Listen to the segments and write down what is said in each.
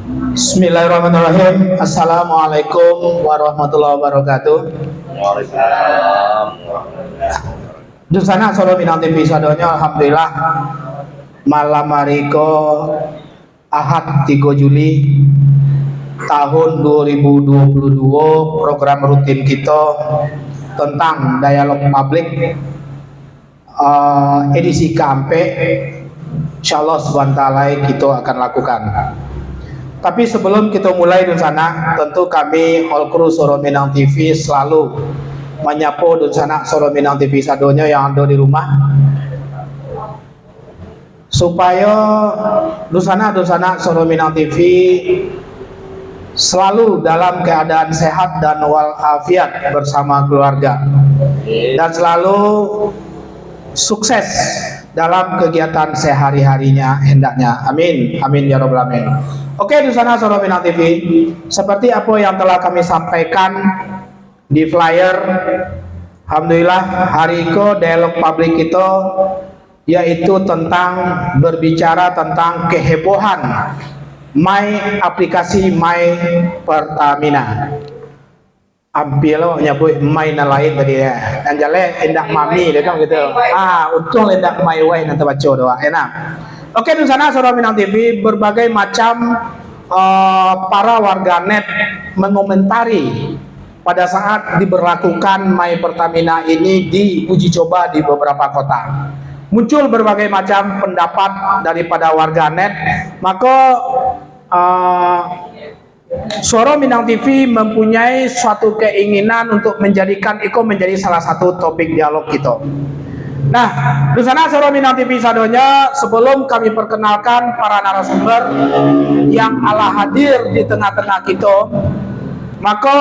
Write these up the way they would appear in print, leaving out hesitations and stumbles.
Bismillahirrahmanirrahim. Assalamualaikum warahmatullahi wabarakatuh. Waalaikumsalam. Dusana solo minang TV sadonya alhamdulillah malam hari ko Ahad 3 Juli tahun 2022 program rutin kita tentang dialog publik edisi keempat insyaallah subhanahu ta'ala kita akan lakukan. Tapi sebelum kita mulai di sana, tentu kami all crew Soro Minang TV selalu menyapu di sana Soro Minang TV sadonya yang ada di rumah, supaya di sana Soro Minang TV selalu dalam keadaan sehat dan walafiat bersama keluarga dan selalu sukses dalam kegiatan sehari-harinya hendaknya. Amin, amin ya robbal alamin. Oke, di sana Soro Minang TV, seperti apa yang telah kami sampaikan di flyer, alhamdulillah hari ini dialog publik kita yaitu tentang berbicara tentang kehebohan aplikasi My Pertamina. Ampilo nyebut main lain tadi ya. Anjale endak mami dia kan gitu. Untung endak mai wai nanti baca doa. Enak. Oke, di sana Soro Minang TV berbagai macam para warganet mengomentari pada saat diberlakukan My Pertamina ini di uji coba di beberapa kota. Muncul berbagai macam pendapat daripada warganet, maka Soro Minang TV mempunyai suatu keinginan untuk menjadikan Iko menjadi salah satu topik dialog kita. Nah, di sana Soro Minang TV sadonya, sebelum kami perkenalkan para narasumber yang ala hadir di tengah-tengah kita, maka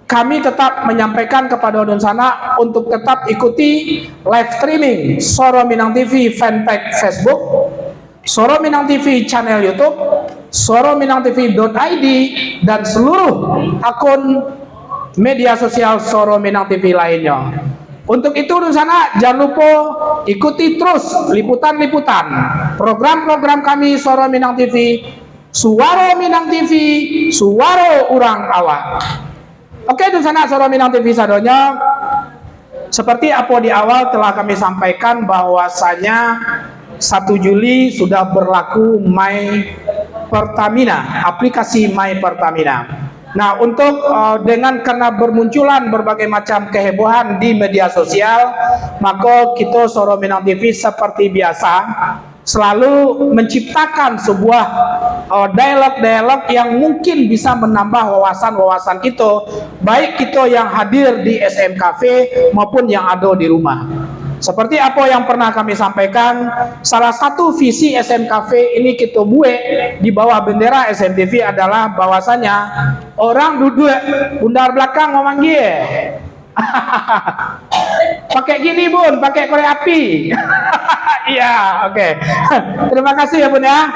kami tetap menyampaikan kepada Don Sana untuk tetap ikuti live streaming Soro Minang TV fanpage Facebook, Soro Minang TV channel YouTube, Soro Minang TV.id, dan seluruh akun media sosial Soro Minang TV lainnya. Untuk itu di sana jangan lupa ikuti terus liputan-liputan program-program kami Soro Minang TV, Suara Minang TV, Suara Urang Awak. Oke, di sana Soro Minang TV sadonya, seperti apa di awal telah kami sampaikan bahwasanya 1 Juli sudah berlaku My Pertamina, aplikasi My Pertamina. Nah, untuk karena bermunculan berbagai macam kehebohan di media sosial, maka kita Soro Minang TV seperti biasa selalu menciptakan sebuah dialog-dialog yang mungkin bisa menambah wawasan-wawasan kita, baik kita yang hadir di SM Cafe maupun yang ada di rumah. Seperti apa yang pernah kami sampaikan, salah satu visi SM Cafe ini kita buat di bawah bendera SM TV adalah bahwasanya orang duduk bundar belakang memanggil. Pakai gini bun, pakai korek api. Iya, oke. Terima kasih ya bun ya.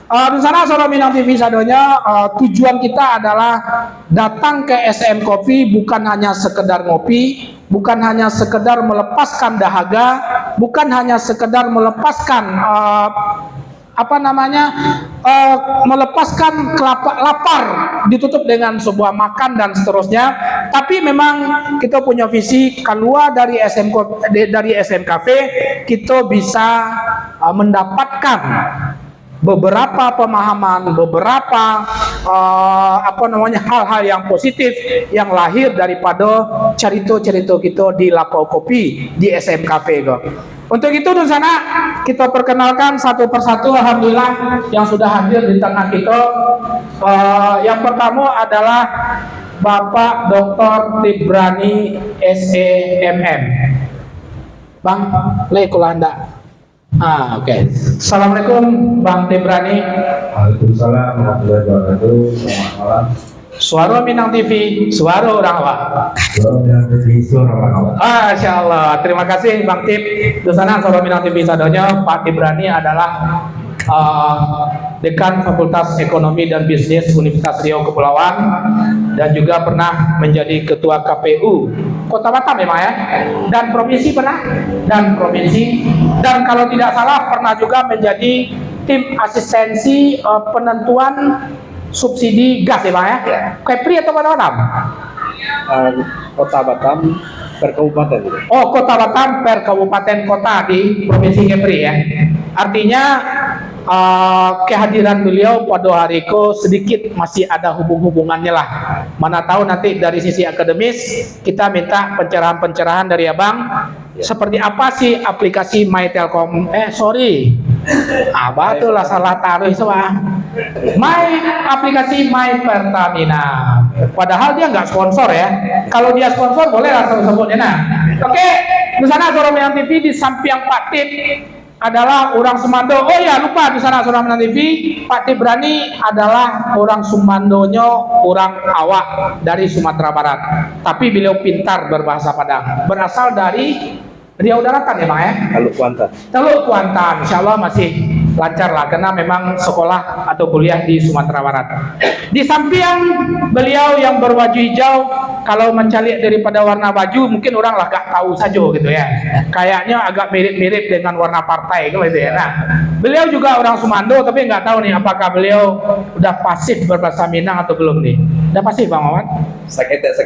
Di sana Soro Minang TV sadonya, tujuan kita adalah datang ke SM Coffee bukan hanya sekedar ngopi, bukan hanya sekedar melepaskan dahaga, bukan hanya sekedar melepaskan melepaskan lapar ditutup dengan sebuah makan dan seterusnya, tapi memang kita punya visi keluar dari SM Cafe kita bisa mendapatkan beberapa pemahaman, beberapa hal-hal yang positif yang lahir daripada cerita-cerita kita di Lapau Kopi di SM Cafe. Untuk itu di sana kita perkenalkan satu persatu alhamdulillah yang sudah hadir di tengah kita. Yang pertama adalah Bapak Dr. Tibrani SEMM. Bang, Lekulanda. Oke. Assalamualaikum Bang Tibrani. Waalaikumsalam warahmatullahi wabarakatuh. Selamat malam. Suara Minang TV, suara orang awak. Suara Minang TV, suara orang awak. Masya Allah. Terima kasih Bang Tip. Di sana Suara Minang TV sadonya, Pak Tibrani adalah Dekan Fakultas Ekonomi dan Bisnis Universitas Riau Kepulauan dan juga pernah menjadi Ketua KPU Kota Batam memang ya, dan provinsi pernah, dan provinsi, dan kalau tidak salah pernah juga menjadi tim asistensi penentuan subsidi gas ya Bang ya? Kepri atau Kota Batam? Kota Batam per kabupaten. Oh, Kota Batam per kabupaten kota di Provinsi Kepri ya. Artinya kehadiran beliau pada hari itu sedikit masih ada hubungannya lah. Mana tahu nanti dari sisi akademis kita minta pencerahan-pencerahan dari Abang. Seperti apa sih aplikasi My Telkom? Betul lah salah taruh semua. Aplikasi My Pertamina. Padahal dia nggak sponsor ya. Kalau dia sponsor boleh langsung sebutnya. Nah, oke. Di sana Suara Minang TV di samping Pak Tip adalah orang Sumando. Oh ya lupa di sana Suara Minang TV, Pak Tip Brani adalah orang Sumandonya, orang awak dari Sumatera Barat. Tapi beliau pintar berbahasa Padang. Berasal dari Riau Daratan ya Bang ya? Teluk Kuantan, insya Allah masih lancar lah karena memang sekolah atau kuliah di Sumatera Barat. Di samping beliau yang berwajah hijau, kalau mencari daripada warna baju mungkin orang lah gak tahu saja gitu ya. Kayaknya agak mirip-mirip dengan warna partai gitu ya. Nah, beliau juga orang Sumando tapi nggak tahu nih apakah beliau udah pasif berbahasa Minang atau belum nih. Udah pasif Bang Mawan? Saketek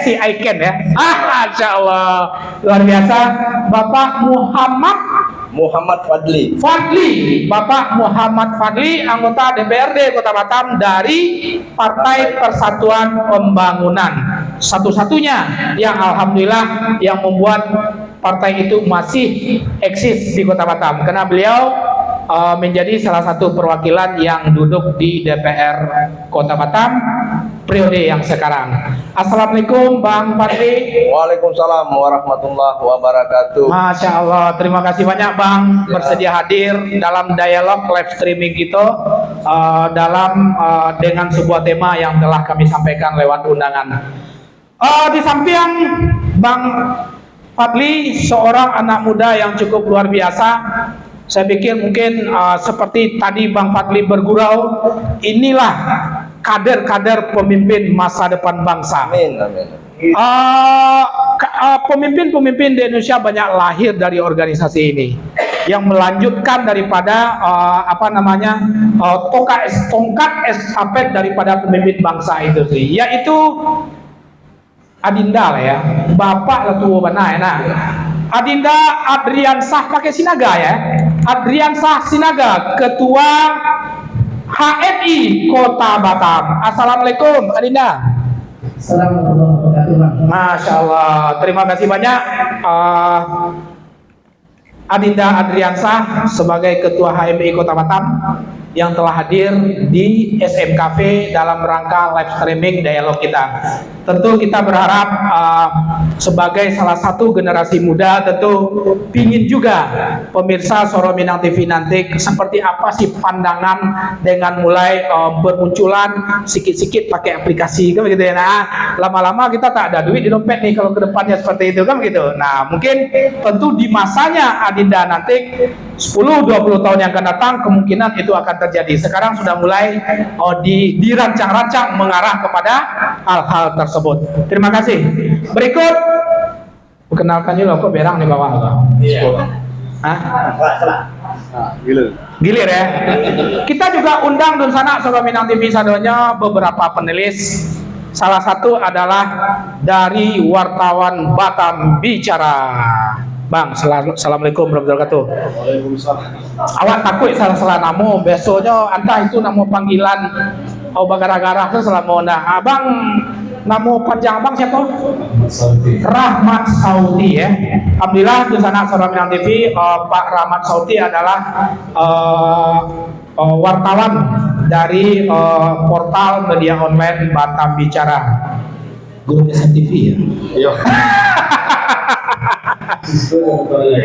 si Aiken ya. Masya Allah luar biasa. Bapak Muhammad Fadli, Bapak Muhammad Fadli, anggota DPRD Kota Batam dari Partai Persatuan Pembangunan. Satu-satunya yang alhamdulillah yang membuat partai itu masih eksis di Kota Batam karena beliau menjadi salah satu perwakilan yang duduk di DPR Kota Batam periode yang sekarang. Assalamualaikum Bang Fadli. Waalaikumsalam warahmatullahi wabarakatuh. Masya Allah, terima kasih banyak Bang bersedia hadir dalam dialog live streaming kita dengan sebuah tema yang telah kami sampaikan lewat undangan. Di samping Bang Fadli seorang anak muda yang cukup luar biasa. Saya pikir mungkin seperti tadi Bang Fadli bergurau, inilah kader-kader pemimpin masa depan bangsa. Amin. Pemimpin-pemimpin di Indonesia banyak lahir dari organisasi ini yang melanjutkan daripada tongkat estafet daripada pemimpin bangsa itu sih, yaitu Adinda lah ya, Bapak Letua Bana ya. Nah, Adinda Adriansah pakai Sinaga ya. Adriansah Sinaga, Ketua HMI Kota Batam. Assalamualaikum Adinda. Assalamualaikum. Masya Allah, terima kasih banyak Adinda Adriansah sebagai Ketua HMI Kota Batam yang telah hadir di SMKV dalam rangka live streaming dialog kita. Tentu kita berharap sebagai salah satu generasi muda tentu ingin juga pemirsa Suara Minang TV nanti seperti apa sih pandangan dengan mulai bermunculan sikit-sikit pakai aplikasi kan begitu ya. Nah, lama-lama kita tak ada duit di dompet nih kalau kedepannya seperti itu kan begitu. Nah, mungkin tentu di masanya Adinda nanti 10-20 tahun yang akan datang kemungkinan itu akan terjadi. Sekarang sudah mulai dirancang-rancang mengarah kepada hal-hal tersebut. Terima kasih. Berikut perkenalkan juga kok berang di bawah. Iya. Gilir ya. Kita juga undang dan sana Suara Minang TV sadonya beberapa penulis. Salah satu adalah dari wartawan Batam Bicara. Bang, assalamualaikum warahmatullahi wabarakatuh. Waalaikumsalam. Awak takut salah namo, besoknya entah itu namo panggilan gara-gara itu selama abang namo panjang abang siapa? Rahmat Sauti ya. Alhamdulillah di sana Suara Minang TV Pak Rahmat Sauti adalah wartawan dari portal media online Batam Bicara. Guru SMTV ya. Iya.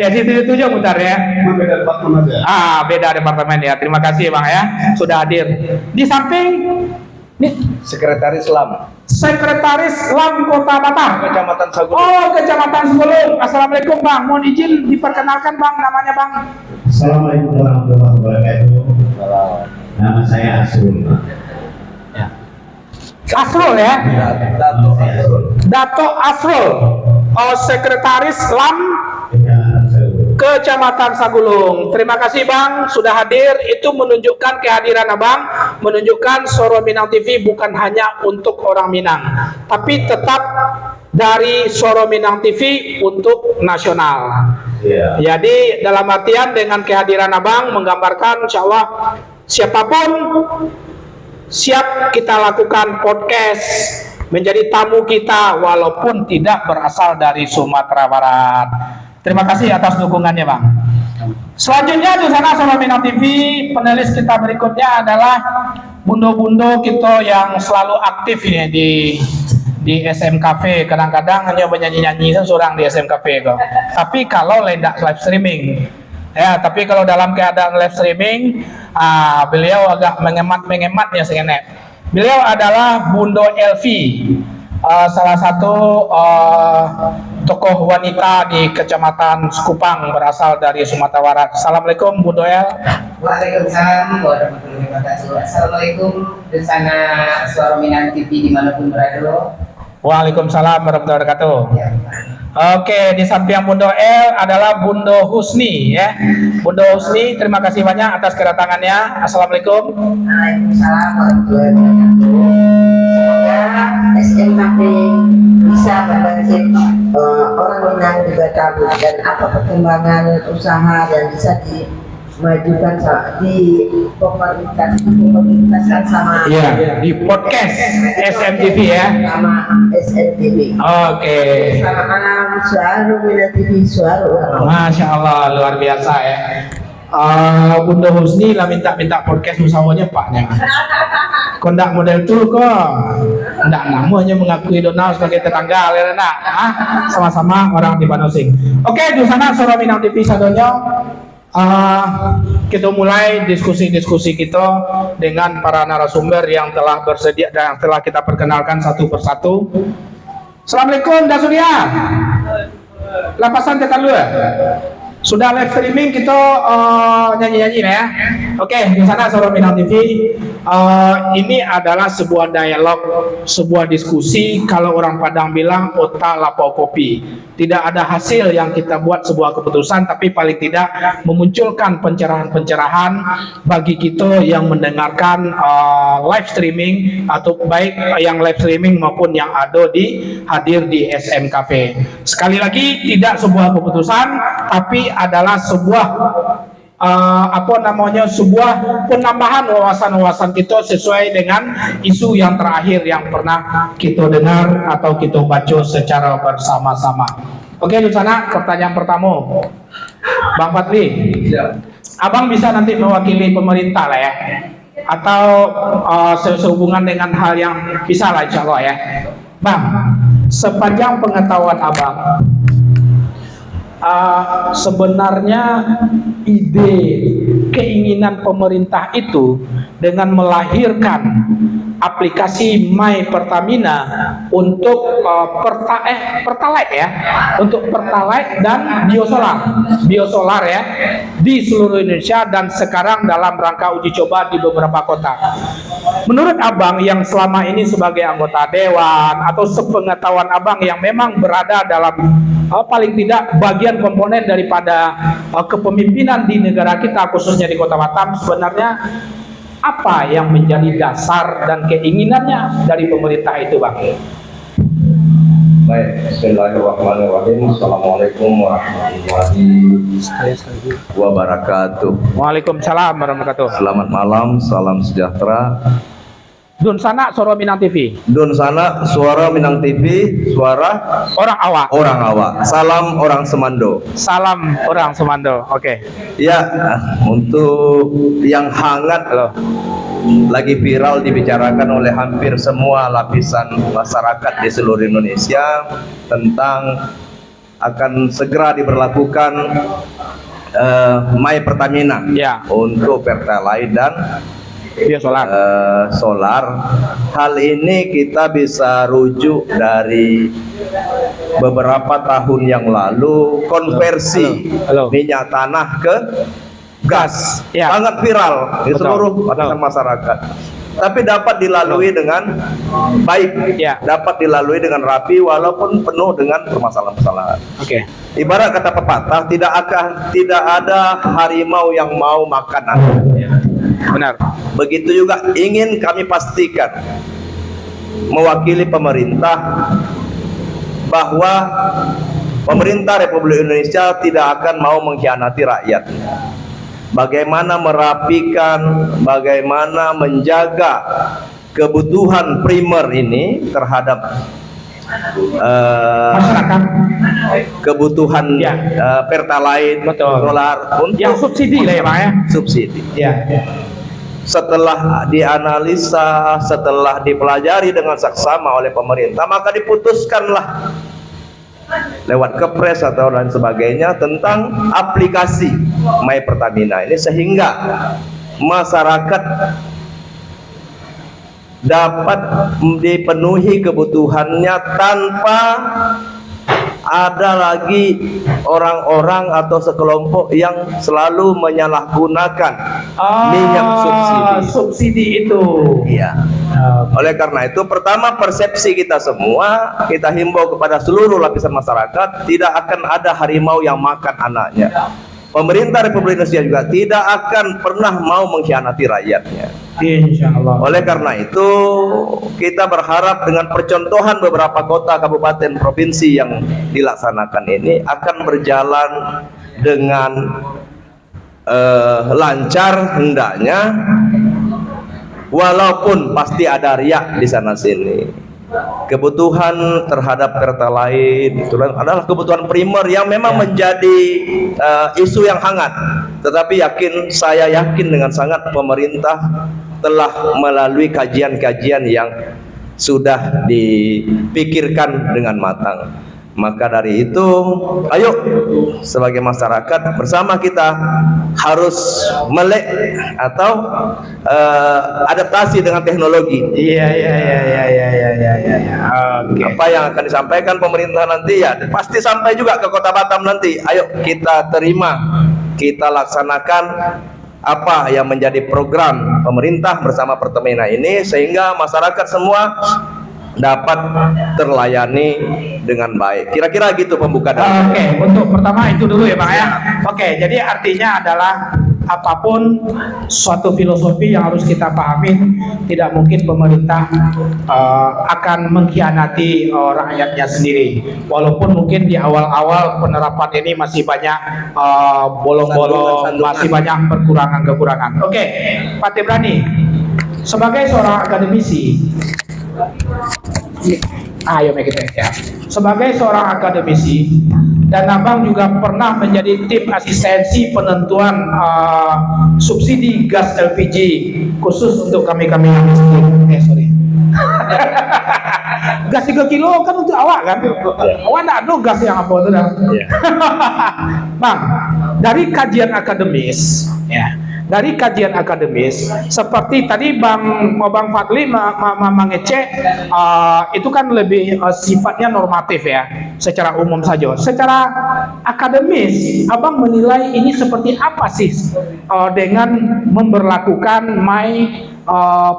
Ya situ aja bentar ya. Beda departemen aja. Beda departemen ya. Terima kasih Bang ya sudah hadir. Di samping nih Sekretaris LAM Kota Batam, Kecamatan Saguling. Oh, Kecamatan Saguling. Assalamualaikum Bang. Mohon izin diperkenalkan Bang namanya Bang. Assalamualaikum warahmatullahi wabarakatuh. Nama saya Asrul. Asrul ya. Dato. Dato Asrul. Sekretaris LAM Kecamatan Sagulung. Terima kasih Bang sudah hadir. Itu menunjukkan kehadiran Abang, menunjukkan Suara Minang TV bukan hanya untuk orang Minang, tapi tetap dari Suara Minang TV untuk nasional. Jadi dalam artian dengan kehadiran Abang menggambarkan insya Allah siapapun siap kita lakukan podcast menjadi tamu kita walaupun tidak berasal dari Sumatera Barat. Terima kasih atas dukungannya Bang. Selanjutnya di sana Suara Minang TV, penulis kita berikutnya adalah bundo-bundo kita yang selalu aktif ya di SM Cafe. Kadang-kadang hanya bernyanyi-nyanyi seorang di SM Cafe kok. Tapi kalau tidak live streaming ya, tapi kalau dalam keadaan live streaming beliau agak mengematnya sengenet. Beliau adalah Bundo Elvi, salah satu tokoh wanita di Kecamatan Sekupang berasal dari Sumatera Barat. Assalamualaikum Bundo El. Waalaikumsalam warahmatullahi wabarakatuh. Assalamualaikum di sana Suara Minang TV dimanapun berada. Waalaikumsalam warahmatullahi wabarakatuh. Ya. Oke, di samping Bundo El adalah Bundo Husni ya. Bundo Husni, terima kasih banyak atas kedatangannya. Assalamualaikum. Waalaikumsalam warahmatullahi wabarakatuh. Semoga SMKP bisa membangkit orang Minang di Batam dan apa perkembangan usaha dan bisa dimajukan di komunitaskan sama di podcast SMTV ya. sama SMTV. Oke. Selamat malam Suara Minang TV Suara. Masya Allah luar biasa ya. Bunda Husni lah minta podcast musawanya paknya. Kondak model tuh kok. Ndak namanya mengakui Donald sebagai tetangga ya nak. Sama-sama orang di Banosing. Oke, di sana Suara Minang TV sadonya. Kita mulai diskusi-diskusi kita dengan para narasumber yang telah bersedia dan telah kita perkenalkan satu persatu. Assalamualaikum Dasuria. Lapasan tekan lu ya. Sudah live streaming kita nyanyi-nyanyi ya. Oke, di sana Suara Minang TV. Ini adalah sebuah dialog, sebuah diskusi. Kalau orang Padang bilang otak lapau kopi. Tidak ada hasil yang kita buat sebuah keputusan, tapi paling tidak memunculkan pencerahan-pencerahan bagi kita yang mendengarkan live streaming atau baik yang live streaming maupun yang ada hadir di SM Cafe. Sekali lagi tidak sebuah keputusan, tapi adalah sebuah sebuah penambahan wawasan-wawasan kita sesuai dengan isu yang terakhir yang pernah kita dengar atau kita baca secara bersama-sama. Oke, di sana pertanyaan pertama, Bang Fadli, Abang bisa nanti mewakili pemerintah lah ya, atau sehubungan dengan hal yang bisa lah insya Allah ya. Bang, sepanjang pengetahuan Abang, sebenarnya ide keinginan pemerintah itu dengan melahirkan aplikasi My Pertamina untuk Pertalite ya, untuk Pertalite dan biosolar ya di seluruh Indonesia dan sekarang dalam rangka uji coba di beberapa kota. Menurut Abang yang selama ini sebagai anggota dewan atau sepengetahuan Abang yang memang berada dalam paling tidak bagian komponen daripada kepemimpinan di negara kita khususnya di Kota Batam, sebenarnya apa yang menjadi dasar dan keinginannya dari pemerintah itu, Bang? Baik, bismillahirrahmanirrahim. Assalamualaikum warahmatullahi wabarakatuh. Waalaikumsalam warahmatullahi wabarakatuh. Selamat malam, salam sejahtera. Dun sana Suara Minang TV. Dun sana Suara Minang TV, suara Orang awak. orang awak. Salam orang Semando. Salam orang Semando. Oke. Ya, untuk yang hangat loh, lagi viral dibicarakan oleh hampir semua lapisan masyarakat di seluruh Indonesia tentang akan segera diberlakukan My Pertamina Ya. untuk Pertalite dan Biosolar. solar. Hal ini kita bisa rujuk dari beberapa tahun yang lalu konversi Halo. minyak tanah ke gas, Ya. sangat viral di Betul. seluruh Betul. lapisan masyarakat. Tapi dapat dilalui dengan baik, Ya. dapat dilalui dengan rapi walaupun penuh dengan permasalahan-permasalahan. Oke. Ibarat kata pepatah, tidak ada harimau yang mau makan anak. Benar. Begitu juga ingin kami pastikan mewakili pemerintah bahwa pemerintah Republik Indonesia tidak akan mau mengkhianati rakyatnya. Bagaimana merapikan, bagaimana menjaga kebutuhan primer ini terhadap Masyarakat kebutuhan Ya. pertalite, Betul. solar untuk yang subsidi lah ya Pak ya. subsidi. Ya. Setelah dianalisa, setelah dipelajari dengan saksama oleh pemerintah, maka diputuskanlah lewat kepres atau lain sebagainya tentang aplikasi My Pertamina ini, sehingga masyarakat dapat dipenuhi kebutuhannya tanpa ada lagi orang-orang atau sekelompok yang selalu menyalahgunakan minyak subsidi. Subsidi itu. Iya. Oleh karena itu, pertama, persepsi kita semua, kita himbau kepada seluruh lapisan masyarakat, tidak akan ada harimau yang makan anaknya. Pemerintah Republik Indonesia juga tidak akan pernah mau mengkhianati rakyatnya. Insya Allah. Oleh karena itu, kita berharap dengan percontohan beberapa kota, kabupaten, provinsi yang dilaksanakan ini akan berjalan dengan lancar hendaknya, walaupun pasti ada riak di sana sini. Kebutuhan terhadap pertalite itu adalah kebutuhan primer yang memang menjadi isu yang hangat. Tetapi saya yakin dengan sangat pemerintah telah melalui kajian-kajian yang sudah dipikirkan dengan matang. Maka dari itu, ayo sebagai masyarakat bersama kita harus melek atau adaptasi dengan teknologi. Iya. Oke. Apa yang akan disampaikan pemerintah nanti ya pasti sampai juga ke Kota Batam nanti. Ayo kita terima, kita laksanakan apa yang menjadi program pemerintah bersama Pertamina ini, sehingga masyarakat semua dapat terlayani dengan baik. Kira-kira gitu pembukaan. Oke, untuk pertama itu dulu ya Pak ya. Oke, jadi artinya adalah apapun suatu filosofi yang harus kita pahami, tidak mungkin pemerintah akan mengkhianati rakyatnya sendiri. Walaupun mungkin di awal-awal penerapan ini masih banyak bolong-bolong, Sandungan. masih banyak kekurangan-kekurangan. Oke, Pak Tebrani, sebagai seorang akademisi, ayo kita ya. Sebagai seorang akademisi, dan Abang juga pernah menjadi tim asistensi penentuan subsidi gas LPG khusus untuk kami yang miskin. Sorry. Gas 3 kilo kan untuk awak kan? Awak nak ada gas yang apa itu dah. Bang, dari kajian akademis, ya. Dari kajian akademis, seperti tadi Bang Fadli mengecek, itu kan lebih sifatnya normatif ya, secara umum saja. Secara akademis, Abang menilai ini seperti apa sih dengan memberlakukan My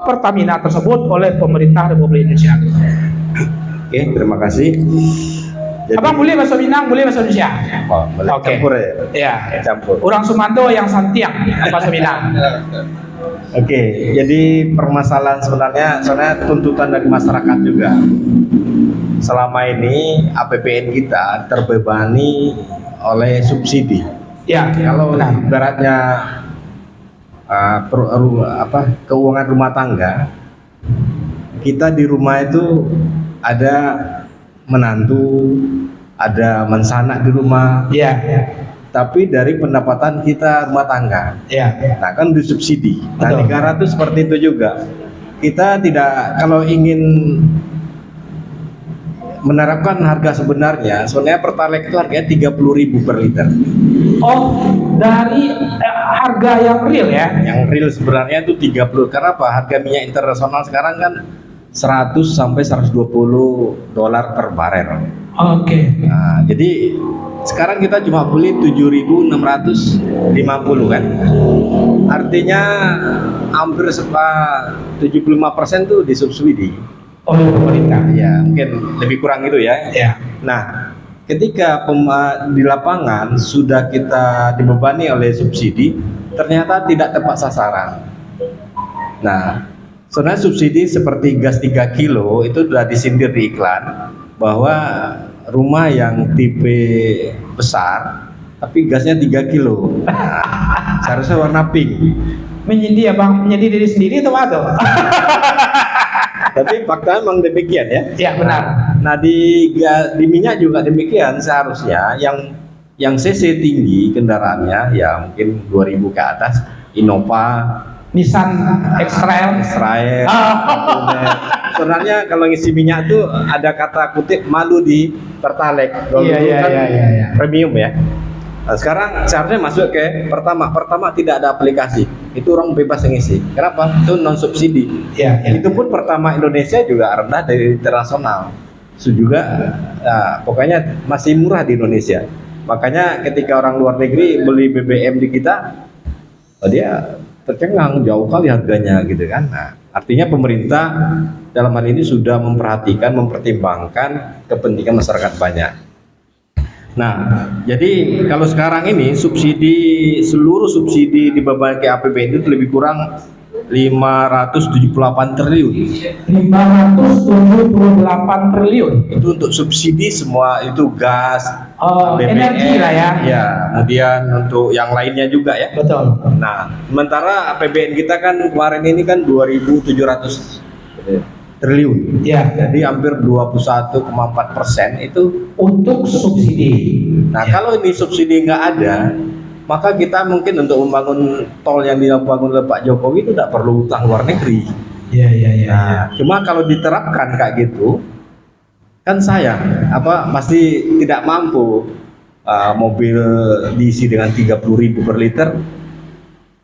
Pertamina tersebut oleh pemerintah Republik Indonesia? Oke, terima kasih. Jadi, Abang boleh bahasa Minang, boleh bahasa Indonesia? boleh Oke. campur ya? Ya. Campur. Orang Sumando yang santiang bahasa Minang. Oke, jadi permasalahan sebenarnya tuntutan dari masyarakat juga. Selama ini APBN kita terbebani oleh subsidi. Ya, Kalau benar. ibaratnya keuangan rumah tangga, kita di rumah itu ada menantu, ada mensanak di rumah, Ya, tapi dari pendapatan kita rumah tangga. ya. Nah, kan disubsidi. Nah, Betul. negara itu seperti itu juga. Kita tidak, kalau ingin menerapkan harga sebenarnya Pertalite itu harganya 30.000 per liter. Oh, dari harga yang real ya? Yang real sebenarnya itu 30. Karena apa? Harga minyak internasional sekarang kan 100 sampai 120 dolar per barel. Oke. Nah, jadi sekarang kita cuma beli 7.650 kan. Artinya hampir 75% tuh disubsidi. Oleh pemerintah. Ya, mungkin lebih kurang itu ya. Ya. Nah, ketika di lapangan sudah kita dibebani oleh subsidi, ternyata tidak tepat sasaran. Nah, sebenarnya subsidi seperti gas 3 kilo itu sudah disindir di iklan bahwa rumah yang tipe besar tapi gasnya 3 kilo. Nah, seharusnya warna pink. Menyindir ya Bang, menyindir diri sendiri atau apa? Tapi fakta memang demikian ya. Ya benar. Nah di minyak juga demikian, seharusnya yang CC tinggi kendaraannya ya mungkin 2000 ke atas, Innova, Nissan X-Trail. Israel. Sebenarnya kalau ngisi minyak tuh ada kata kutip malu di Pertalite. Kalau Iya, dulu iya, kan iya, iya. premium ya. Nah, sekarang seharusnya masuk ke Pertama tidak ada aplikasi, itu orang bebas ngisi. Kenapa? Itu non subsidi. Iya, iya. Itu pun Pertama Indonesia juga rendah dari internasional. Itu juga pokoknya masih murah di Indonesia. Makanya ketika orang luar negeri beli BBM di kita, dia tercengang jauh kali harganya gitu kan. Nah, artinya pemerintah dalam hal ini sudah mempertimbangkan kepentingan masyarakat banyak. Nah, jadi kalau sekarang ini seluruh subsidi dibebankan ke APBN itu lebih kurang 578 triliun. 578 triliun. Itu untuk subsidi semua, itu gas, Energi lah ya. Ya, kemudian untuk yang lainnya juga ya. Betul. Nah, sementara APBN kita kan kemarin ini kan 2.700 triliun. Ya. Jadi hampir 21,4% itu Untuk subsidi. Nah, Ya. kalau ini subsidi nggak ada, maka kita mungkin untuk membangun tol yang dibangun oleh Pak Jokowi itu tidak perlu utang luar negeri. Ya, ya, ya. Nah, cuma kalau diterapkan kayak gitu, kan sayang, pasti tidak mampu mobil diisi dengan 30.000 per liter.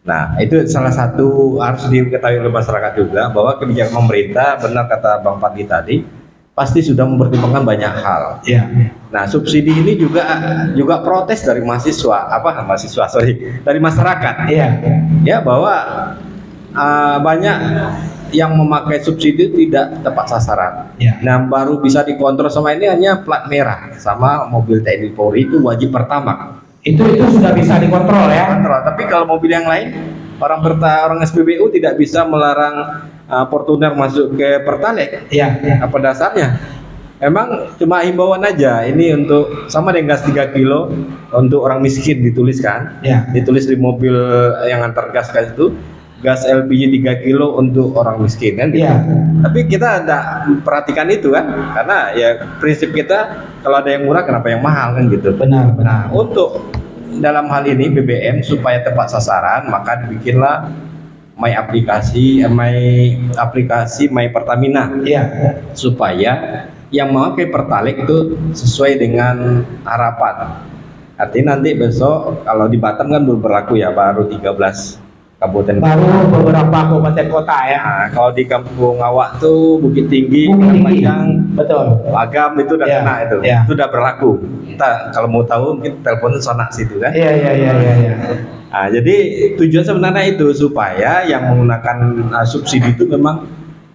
Nah, itu salah satu harus diketahui oleh masyarakat juga bahwa kebijakan pemerintah, benar kata Bang Fadli tadi, pasti sudah mempertimbangkan banyak hal. Ya. Nah, subsidi ini juga protes dari dari masyarakat. Iya. Ya, bahwa banyak yang memakai subsidi tidak tepat sasaran. Ya. Nah, baru bisa dikontrol sama ini hanya plat merah sama mobil TNI Polri itu wajib pertama. Itu sudah bisa dikontrol ya. Kontrol. Tapi kalau mobil yang lain, orang SPBU tidak bisa melarang Fortuner masuk ke Pertalite. Iya. Apa dasarnya? Emang cuma himbauan aja. Ini untuk sama dengan gas 3 kilo untuk orang miskin dituliskan. Ya. Ditulis di mobil yang antar gas itu, gas LPG 3 kilo untuk orang miskin kan gitu. Iya. Tapi kita tidak perhatikan itu kan, karena ya prinsip kita kalau ada yang murah kenapa yang mahal kan gitu. Benar, Nah, benar. untuk dalam hal ini BBM supaya tepat sasaran, maka dibikinlah My Pertamina Iya. supaya yang memakai Pertalite itu sesuai dengan harapan. Artinya nanti besok kalau di Batam kan belum berlaku ya, baru 13 kabupaten. Baru beberapa kabupaten kota ya. Nah, kalau di Kampung Awak tuh Bukit Tinggi, Bukit Tinggi. Panjang, Betul. Agam itu udah Ya, kena itu, ya. itu udah berlaku. Kita kalau mau tahu mungkin teleponin sonak situ kan. Iya, iya, iya, iya, iya. Nah, jadi tujuan sebenarnya itu supaya yang menggunakan subsidi itu memang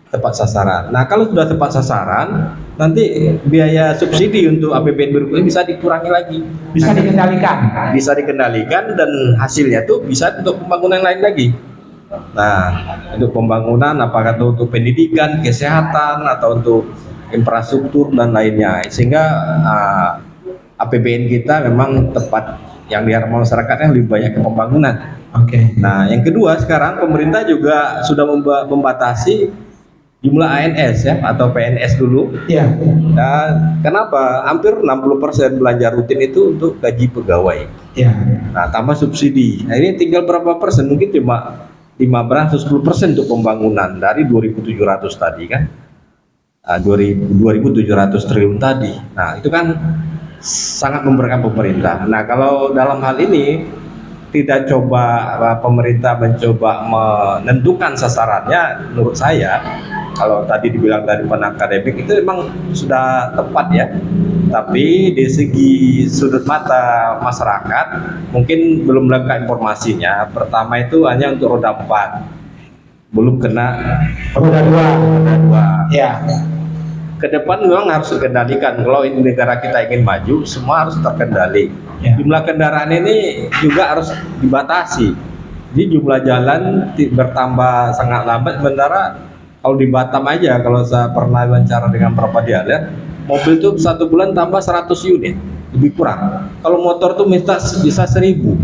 tepat sasaran. Nah, kalau sudah tepat sasaran, nanti biaya subsidi untuk APBN berikutnya bisa dikurangi lagi. Bisa dikendalikan. Bisa dikendalikan dan hasilnya tuh bisa untuk pembangunan lain lagi. Nah, untuk pembangunan apakah itu untuk pendidikan, kesehatan atau untuk infrastruktur dan lainnya, sehingga APBN kita memang tepat yang diharapkan masyarakatnya lebih banyak ke pembangunan. Oke. Nah, yang kedua sekarang pemerintah juga sudah membatasi jumlah ANS ya atau PNS dulu. Iya. Dan kenapa? Hampir 60% belanja rutin itu untuk gaji pegawai. Iya. Nah, tambah subsidi. Nah, ini tinggal berapa persen? Mungkin cuma 15-10% untuk pembangunan dari 2.700 tadi kan. 2.700 triliun tadi. Nah, itu kan sangat memberatkan pemerintah. Nah, kalau dalam hal ini tidak pemerintah mencoba menentukan sasarannya, menurut saya kalau tadi dibilang dari akademik itu memang sudah tepat ya. Tapi di segi sudut mata masyarakat mungkin belum lengkap informasinya. Pertama itu hanya untuk roda 4, belum kena Roda 2. 2. Ya. Ke depan memang harus dikendalikan. Kalau ini negara kita ingin maju, semua harus terkendali. Ya. Jumlah kendaraan ini juga harus dibatasi. Jadi jumlah jalan bertambah sangat lambat. Sementara kalau di Batam aja, kalau saya pernah wawancara dengan beberapa dialek, mobil itu 1 bulan tambah 100 unit, lebih kurang. Kalau motor tuh bisa 1000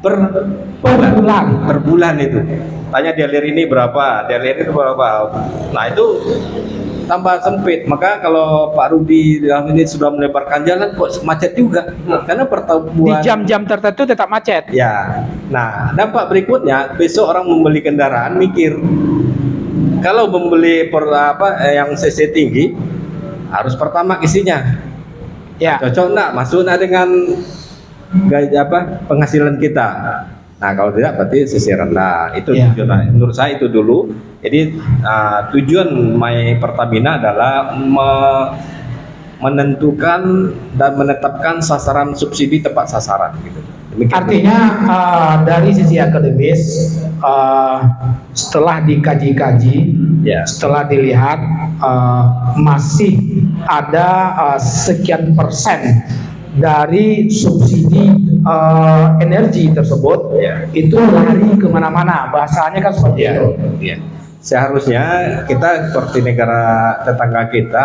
per bulan itu. Tanya dialir ini berapa, dialir itu berapa. Nah itu tambah sempit. Maka kalau Pak Rudi dalam ini sudah melebarkan jalan, kok macet juga, karena Di pertumbuhan jam-jam tertentu tetap macet. ya. Nah, dampak berikutnya besok orang membeli kendaraan mikir, kalau membeli yang CC tinggi harus pertama isinya Ya. cocok enggak, masuk enggak dengan penghasilan kita. Nah, kalau tidak berarti CC rendah. Itu Ya. tujuan menurut saya itu dulu. Jadi tujuan My Pertamina adalah menentukan dan menetapkan sasaran subsidi tepat sasaran gitu. Demikian. Artinya dari sisi akademis setelah dikaji-kaji, Ya. setelah dilihat masih ada sekian persen dari subsidi energi tersebut Ya. itu lari kemana-mana. Bahasanya kan seperti Ya, itu. ya. Seharusnya kita seperti negara tetangga kita,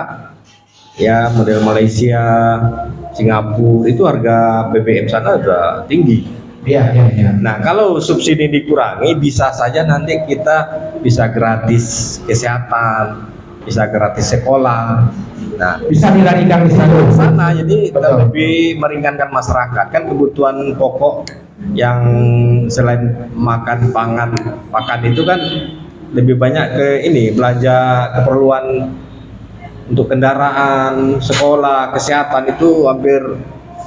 ya model Malaysia, Singapura, itu harga BBM sana udah tinggi. Iya, iya, iya. Nah, kalau subsidi dikurangi, bisa saja nanti kita bisa gratis kesehatan, bisa gratis sekolah. Nah, Bisa dilarikan di sana. jadi kita Betul. lebih meringankan masyarakat. Kan kebutuhan pokok yang selain makan pakan itu kan lebih banyak ke ini, belanja keperluan untuk kendaraan, sekolah, kesehatan, itu hampir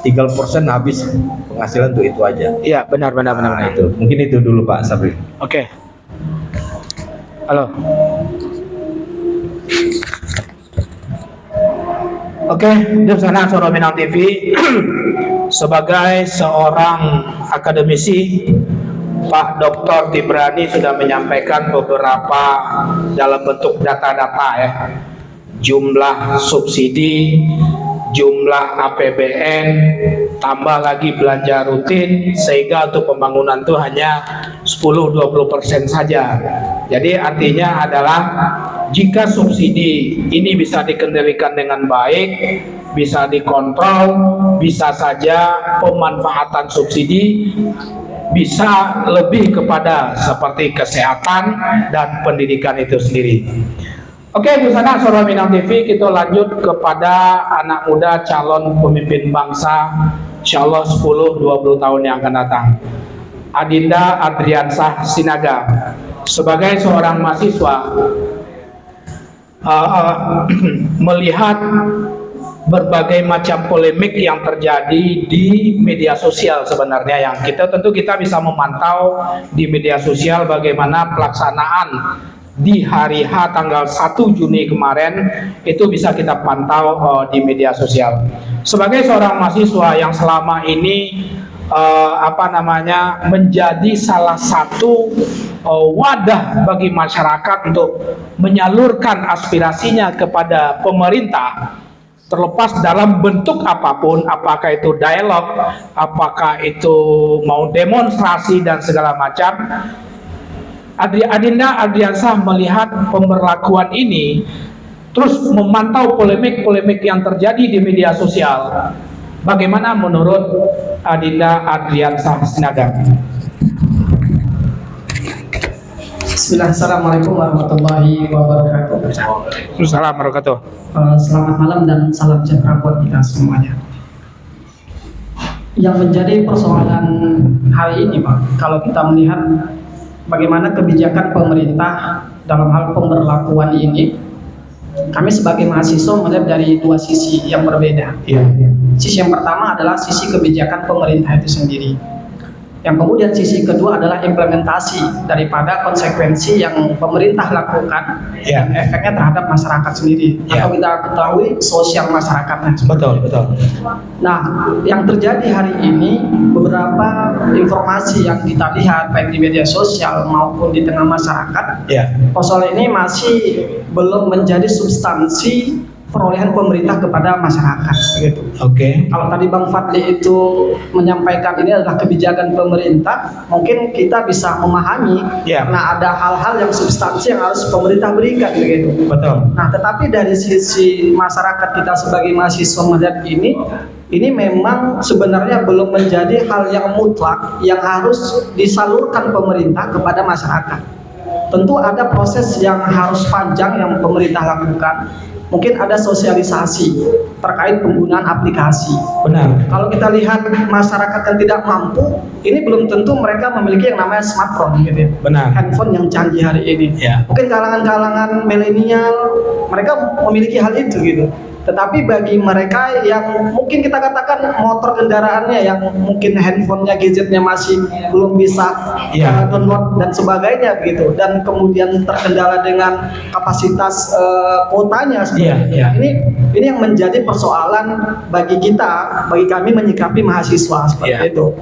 30% habis penghasilan untuk itu aja. Iya, benar. Nah, itu mungkin itu dulu Pak Sabri. Oke. Halo. Oke, di sana Suara Minang TV sebagai seorang akademisi, Pak Dr. Tibrani sudah menyampaikan beberapa dalam bentuk data-data ya. Jumlah subsidi, jumlah APBN, tambah lagi belanja rutin, sehingga untuk pembangunan itu hanya 10-20% saja. Jadi artinya adalah jika subsidi ini bisa dikendalikan dengan baik, bisa dikontrol, bisa saja pemanfaatan subsidi bisa lebih kepada seperti kesehatan dan pendidikan itu sendiri. Oke, di sana Suara Minang TV kita lanjut kepada anak muda calon pemimpin bangsa, insyaallah 10-20 tahun yang akan datang. Adinda Adriansah Sinaga sebagai seorang mahasiswa melihat berbagai macam polemik yang terjadi di media sosial sebenarnya, yang tentu kita bisa memantau di media sosial bagaimana pelaksanaan di hari H tanggal 1 Juni kemarin, itu bisa kita pantau di media sosial. Sebagai seorang mahasiswa yang selama ini menjadi salah satu wadah bagi masyarakat untuk menyalurkan aspirasinya kepada pemerintah, terlepas dalam bentuk apapun, apakah itu dialog, apakah itu mau demonstrasi dan segala macam. Adinda Adriansah melihat pemberlakuan ini, terus memantau polemik-polemik yang terjadi di media sosial. Bagaimana menurut Adinda Adriansah Sinaga? Bismillah, Assalamualaikum warahmatullahi wabarakatuh. Assalamualaikum warahmatullahi wabarakatuh. Selamat malam dan salam sejahtera buat kita semuanya. Yang menjadi persoalan hari ini, Pak, kalau kita melihat bagaimana kebijakan pemerintah dalam hal pemberlakuan ini, kami sebagai mahasiswa melihat dari dua sisi yang berbeda. Iya. Sisi yang pertama adalah sisi kebijakan pemerintah itu sendiri. Yang kemudian sisi kedua adalah implementasi daripada konsekuensi yang pemerintah lakukan Ya. dan efeknya terhadap masyarakat sendiri. Ya. Atau kita ketahui sosial masyarakatnya. Betul, betul. Nah, yang terjadi hari ini beberapa informasi yang kita lihat baik di media sosial maupun di tengah masyarakat, Ya. persoalan ini masih belum menjadi substansi perolehan pemerintah kepada masyarakat begitu. Oke. Kalau tadi Bang Fadli itu menyampaikan ini adalah kebijakan pemerintah, mungkin kita bisa memahami Ya. karena ada hal-hal yang substansi yang harus pemerintah berikan begitu. Betul. Nah, tetapi dari sisi masyarakat kita sebagai mahasiswa melihat ini memang sebenarnya belum menjadi hal yang mutlak yang harus disalurkan pemerintah kepada masyarakat. Tentu ada proses yang harus panjang yang pemerintah lakukan. Mungkin ada sosialisasi terkait penggunaan aplikasi. Benar. Kalau kita lihat masyarakat yang tidak mampu, ini belum tentu mereka memiliki yang namanya smartphone gitu ya. Benar. Handphone yang canggih hari ini. Ya. Mungkin kalangan-kalangan milenial mereka memiliki hal itu gitu. Tetapi bagi mereka yang mungkin kita katakan motor kendaraannya yang mungkin handphonenya, gadgetnya masih belum bisa Ya. download dan sebagainya gitu, dan kemudian terkendala dengan kapasitas kuotanya sebenarnya. Iya, iya. Ini yang menjadi persoalan bagi kita, bagi kami menyikapi mahasiswa seperti Iya. itu.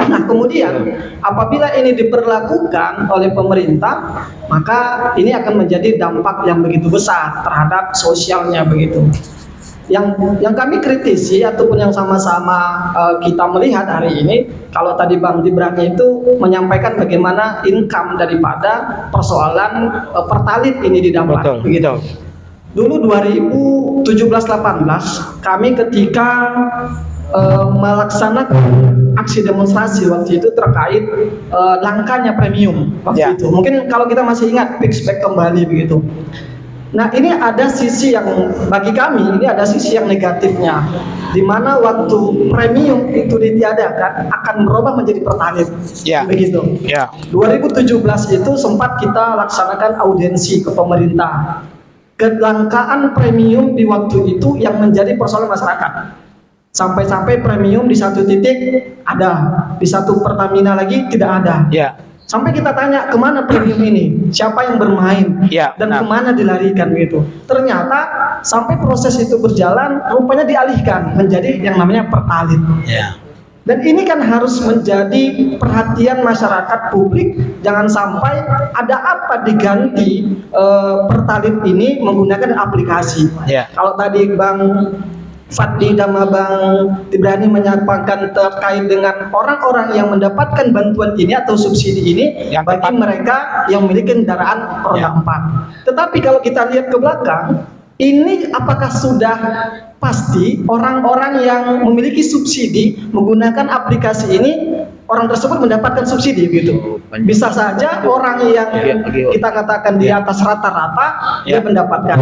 Nah, kemudian apabila ini diberlakukan oleh pemerintah, maka ini akan menjadi dampak yang begitu besar terhadap sosialnya begitu. Yang kami kritisi ataupun yang sama-sama kita melihat hari ini, kalau tadi Bang Dibrani itu menyampaikan bagaimana income daripada persoalan pertalit ini didapat. Betul, begitu. Dulu 2017-18 kami ketika melaksanakan aksi demonstrasi waktu itu terkait langkanya premium waktu Ya. itu. Mungkin kalau kita masih ingat Pixback kembali begitu. Nah, ini ada sisi yang bagi kami ini ada sisi yang negatifnya, di mana waktu premium itu ditiadakan akan berubah menjadi pertalit. Ya. Begitu. Ya. 2017 itu sempat kita laksanakan audiensi ke pemerintah. Kelangkaan premium di waktu itu yang menjadi persoalan masyarakat. Sampai-sampai premium di satu titik ada, di satu Pertamina lagi tidak ada. Ya. Sampai kita tanya kemana premium ini, siapa yang bermain, Ya, dan benar. kemana dilarikan gitu. Ternyata sampai proses itu berjalan, rupanya dialihkan menjadi yang namanya pertalit. Ya. Dan ini kan harus menjadi perhatian masyarakat publik, jangan sampai ada apa diganti pertalit ini menggunakan aplikasi. Ya. Kalau tadi Bang Fadli dan Bang Dibrani menyampaikan terkait dengan orang-orang yang mendapatkan bantuan ini atau subsidi ini Yang bagi tepat. mereka yang memiliki kendaraan roda Ya. 4. Tetapi kalau kita lihat ke belakang, ini apakah sudah pasti orang-orang yang memiliki subsidi menggunakan aplikasi ini orang tersebut mendapatkan subsidi gitu. Bisa saja orang yang kita katakan di atas rata-rata dia Ya. mendapatkan.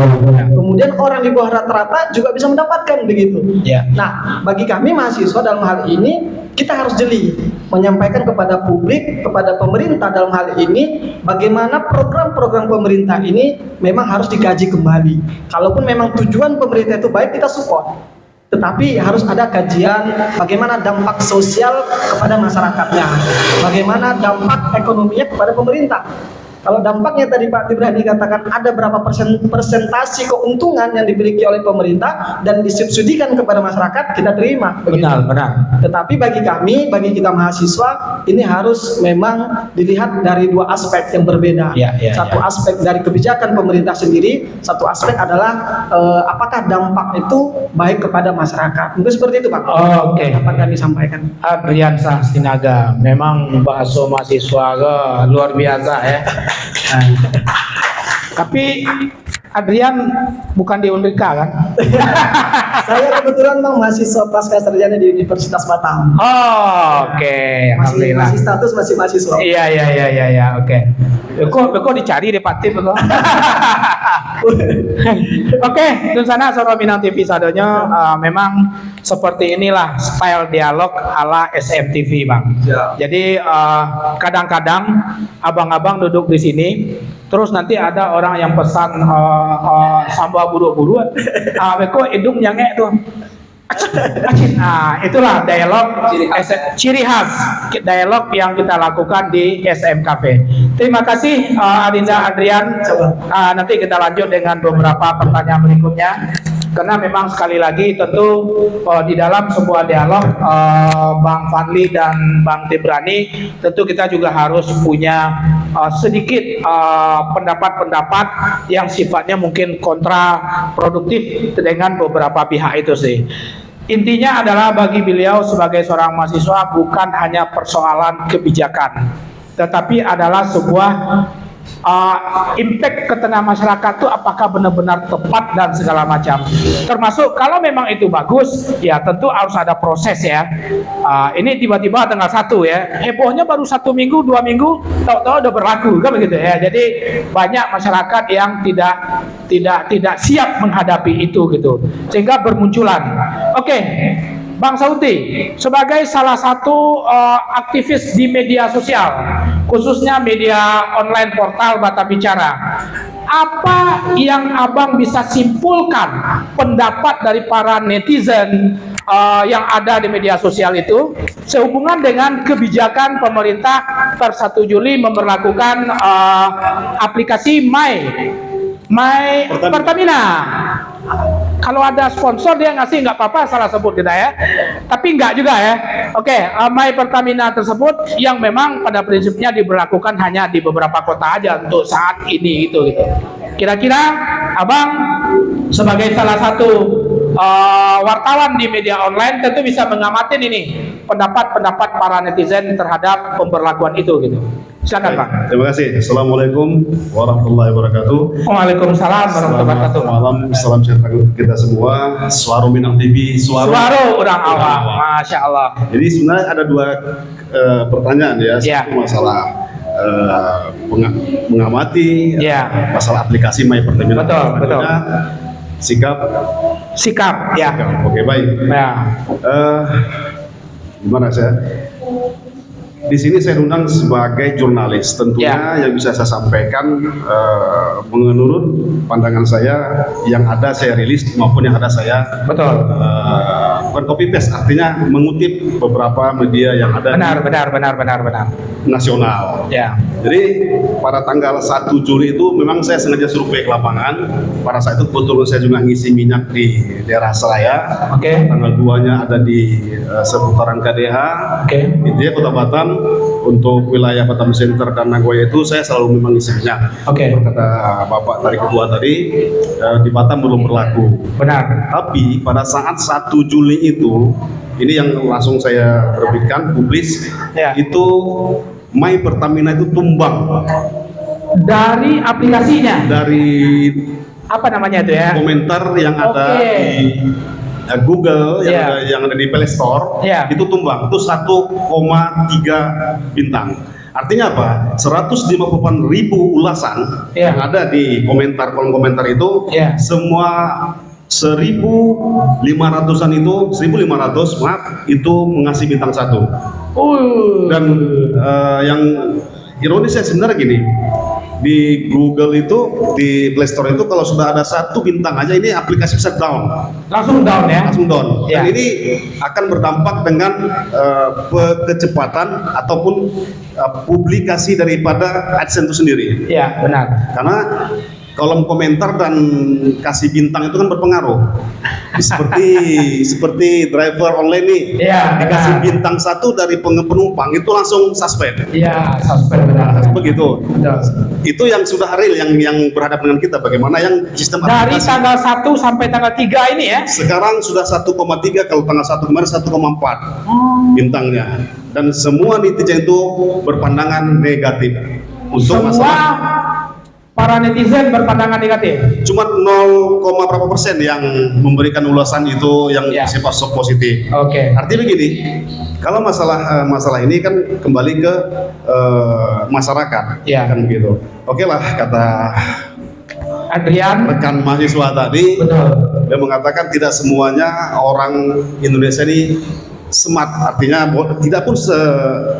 Kemudian orang di bawah rata-rata juga bisa mendapatkan begitu. Ya. Nah, bagi kami mahasiswa dalam hal ini kita harus jeli menyampaikan kepada publik, kepada pemerintah dalam hal ini bagaimana program-program pemerintah ini memang harus dikaji kembali. Kalaupun memang tujuan pemerintah itu baik, kita support. Tetapi harus ada kajian bagaimana dampak sosial kepada masyarakatnya, bagaimana dampak ekonominya kepada pemerintah. Kalau dampaknya tadi Pak Dibrani katakan ada berapa persentasi keuntungan yang dimiliki oleh pemerintah dan disubsidikan kepada masyarakat, kita terima. begitu. Benar, benar. Tetapi bagi kami, bagi kita mahasiswa, ini harus memang dilihat dari dua aspek yang berbeda. Ya, ya, Satu ya. aspek dari kebijakan pemerintah sendiri, satu aspek adalah apakah dampak itu baik kepada masyarakat. Mungkin seperti itu Pak. Oke. Dapat kami sampaikan. Adrian Sastinaga, memang bahasa mahasiswa ke luar biasa ya. Nah. Tapi Adrian bukan di Unrika kan? Saya kebetulan Bang mahasiswa pasca sarjana di Universitas Batam. Oh, oke, alhamdulillah. Masih status masih mahasiswa. Iya, oke. Beko dicari deh Pak Tip beko. Oke, di sana Soro Minang TV sadonya memang seperti inilah style dialog ala SMTV Bang. Jadi kadang-kadang abang-abang duduk di sini, terus nanti ada orang yang pesan sambal buru-buru, beko hidung nyangek tuh. Nah, itulah dialog ciri khas dialog yang kita lakukan di SMKP. Terima kasih Adinda Adrian. Nanti kita lanjut dengan beberapa pertanyaan berikutnya. Karena memang sekali lagi tentu di dalam sebuah dialog Bang Fadli dan Bang Tibrani tentu kita juga harus punya sedikit pendapat-pendapat yang sifatnya mungkin kontraproduktif dengan beberapa pihak itu sih. Intinya adalah bagi beliau sebagai seorang mahasiswa bukan hanya persoalan kebijakan, tetapi adalah sebuah impact ke tengah masyarakat itu apakah benar-benar tepat dan segala macam. Termasuk kalau memang itu bagus, ya tentu harus ada proses ya. Ini tiba-tiba tanggal 1 ya, hebohnya baru 1 minggu, 2 minggu, tahu-tahu udah berlaku kan begitu ya. Jadi banyak masyarakat yang tidak siap menghadapi itu gitu, sehingga bermunculan. Oke. Bang Sauti, sebagai salah satu aktivis di media sosial, khususnya media online portal Bata Bicara, apa yang abang bisa simpulkan pendapat dari para netizen yang ada di media sosial itu sehubungan dengan kebijakan pemerintah per 1 Juli memberlakukan aplikasi My Pertamina. Kalau ada sponsor dia ngasih nggak apa-apa, salah sebut kita ya, tapi nggak juga ya. Oke, My Pertamina tersebut yang memang pada prinsipnya diberlakukan hanya di beberapa kota aja untuk saat ini gitu. Kira-kira abang sebagai salah satu wartawan di media online tentu bisa mengamati ini pendapat-pendapat para netizen terhadap pemberlakuan itu gitu. Silakan Pak. Terima kasih. Assalamualaikum warahmatullahi wabarakatuh. Waalaikumsalam warahmatullahi wabarakatuh. Malam, salam sejahtera untuk kita semua. Suaro Minang TV, Suaro orang awam, Masya Allah. Jadi sebenarnya ada 2 pertanyaan ya. Ya. Satu masalah mengamati masalah aplikasi My Pertamina. Betul. Sikap, ya. Oke, baik. Ya. Gimana saya? Di sini saya undang sebagai jurnalis, tentunya yang bisa saya sampaikan menurut pandangan saya yang ada saya rilis maupun yang ada saya bukan copy paste, artinya mengutip beberapa media yang ada benar nasional. Ya. Jadi pada tanggal 1 Juli itu memang saya sengaja survei ke lapangan. Pada saat itu kebetulan saya juga ngisi minyak di daerah saya. Oke. Tanggal 2-nya ada di seputaran KDH. Oke. Intinya Kota Batam. Untuk wilayah Batam Center dan Nagoya itu saya selalu memang ngisi minyak. Oke. Kata Bapak dari Ketua tadi, di Batam belum berlaku. Benar. Tapi pada saat 1 Juli itu, ini yang langsung saya terbitkan, publis, itu My Pertamina itu tumbang. Dari aplikasinya? Dari apa namanya itu ya? Komentar yang ada di Google yang ada di Play Store itu tumbang, itu 1,3 bintang. Artinya apa? 158.000 ulasan yang ada di kolom komentar itu semua 1.500-an itu 1.500 itu mengasih bintang 1. Dan yang ironisnya sebenarnya gini, di Google itu, di Play Store itu kalau sudah ada 1 bintang aja ini aplikasi bisa down. Langsung down ya? Langsung down. Dan ini akan berdampak dengan kecepatan ataupun publikasi daripada AdSense itu sendiri. Iya, benar. Karena kolom komentar dan kasih bintang itu kan berpengaruh. Seperti driver online nih, dikasih bintang 1 dari penumpang itu langsung suspend. Iya, suspend benar. Begitu. Itu yang sudah real, yang berhadapan dengan kita. Bagaimana yang sistem dari tanggal 1 sampai tanggal 3 ini ya? Sekarang sudah 1,3, kalau tanggal 1 kemarin 1,4 bintangnya. Dan semua netizen itu berpandangan negatif. Untuk para netizen berpandangan negatif. Cuma 0, berapa persen yang memberikan ulasan itu yang sifat positif. Oke. Artinya begini, kalau masalah ini kan kembali ke masyarakat, kan begitu. Oke lah, kata Adrian, rekan mahasiswa tadi, dia mengatakan tidak semuanya orang Indonesia ini smart, artinya tidak pun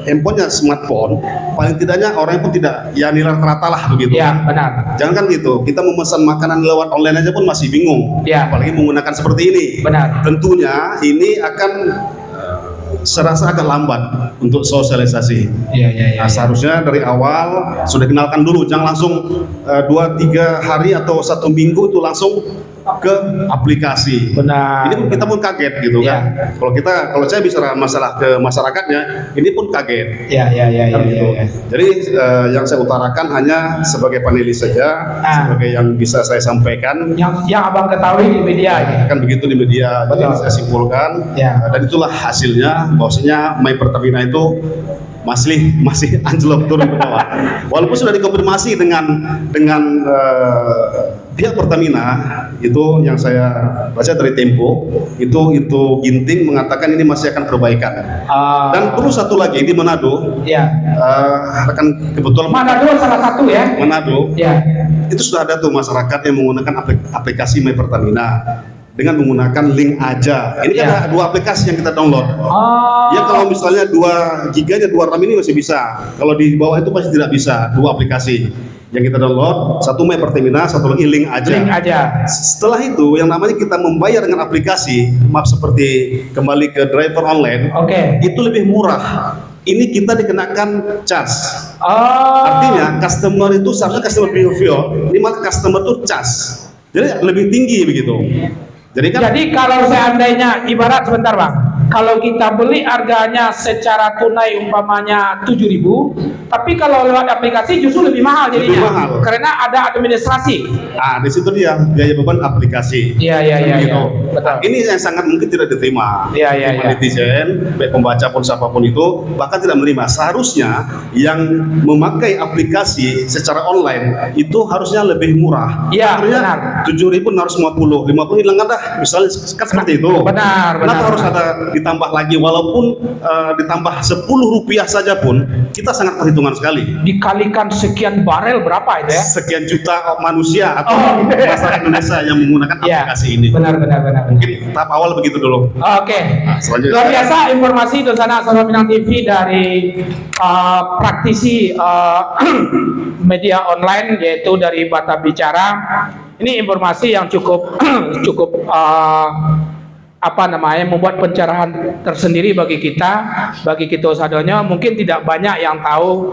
handphonenya smartphone, paling tidaknya orang pun tidak ya nilai rata lah begitu. Ya, benar. Jangan kan gitu, kita memesan makanan lewat online aja pun masih bingung, Ya. apalagi menggunakan seperti ini. Benar. Tentunya ini akan serasa agak lambat untuk sosialisasi. Iya. Nah, seharusnya dari awal sudah kenalkan dulu, jangan langsung 2-3 hari atau 1 minggu itu langsung ke aplikasi. Benar. Ini pun kita pun kaget gitu Iya. kan. Kalau saya bicara masalah ke masyarakatnya, ini pun kaget. Iya. Kan gitu. Jadi yang saya utarakan hanya sebagai panelis saja, sebagai yang bisa saya sampaikan. Yang abang ketahui di media ya. Kan begitu di media. Jadi Betul. saya simpulkan, Ya. dan itulah hasilnya, bahwasanya My Pertamina itu masih anjlok turun ke bawah. Walaupun sudah dikonfirmasi dengan pihak Pertamina, itu yang saya baca dari Tempo, itu Ginting mengatakan ini masih akan perbaikan. Dan perlu satu lagi di Manado, Ya. rekan kebetulan Manado salah satu ya. Manado, Ya. itu sudah ada tuh masyarakat yang menggunakan aplikasi My Pertamina dengan menggunakan link aja. Ini kan Ya. ada 2 aplikasi yang kita download. Ya kalau misalnya 2 giganya 2 RAM ini masih bisa. Kalau di bawah itu pasti tidak bisa. 2 aplikasi yang kita download, satu My Pertamina, satu lagi link aja. Link aja. Setelah itu yang namanya kita membayar dengan aplikasi, maaf seperti kembali ke driver online, Oke. itu lebih murah. Ini kita dikenakan charge. Oh. Artinya customer itu seharusnya customer behavior, ini malah customer itu charge. Jadi lebih tinggi begitu. Jadi kalau seandainya ibarat sebentar Bang, kalau kita beli harganya secara tunai umpamanya 7.000, tapi kalau lewat aplikasi justru lebih mahal jadinya. Lebih mahal. Karena ada administrasi. Ah, di situ dia biaya beban aplikasi. Iya. Begitu. Betul. Ini yang sangat mungkin tidak diterima. Iya. Netizen, baik pembaca pun siapapun itu bahkan tidak menerima. Seharusnya yang memakai aplikasi secara online itu harusnya lebih murah. Iya, Harusnya benar. 7.000 harus 50 hilang dah. Misalnya kan seperti itu. Benar. Kenapa harus ada ditambah lagi, walaupun ditambah 10 rupiah saja pun kita sangat perhitungan sekali. Dikalikan sekian barel berapa itu ya? Sekian juta manusia atau Oh. masyarakat Indonesia yang menggunakan Iya. aplikasi ini. Benar. Mungkin tahap awal begitu dulu. Oke. Selanjutnya. Luar biasa informasi Dosana Suara Minang TV dari praktisi media online, yaitu dari Bata Bicara. Ini informasi yang cukup membuat pencerahan tersendiri bagi kita sadonyo. Mungkin tidak banyak yang tahu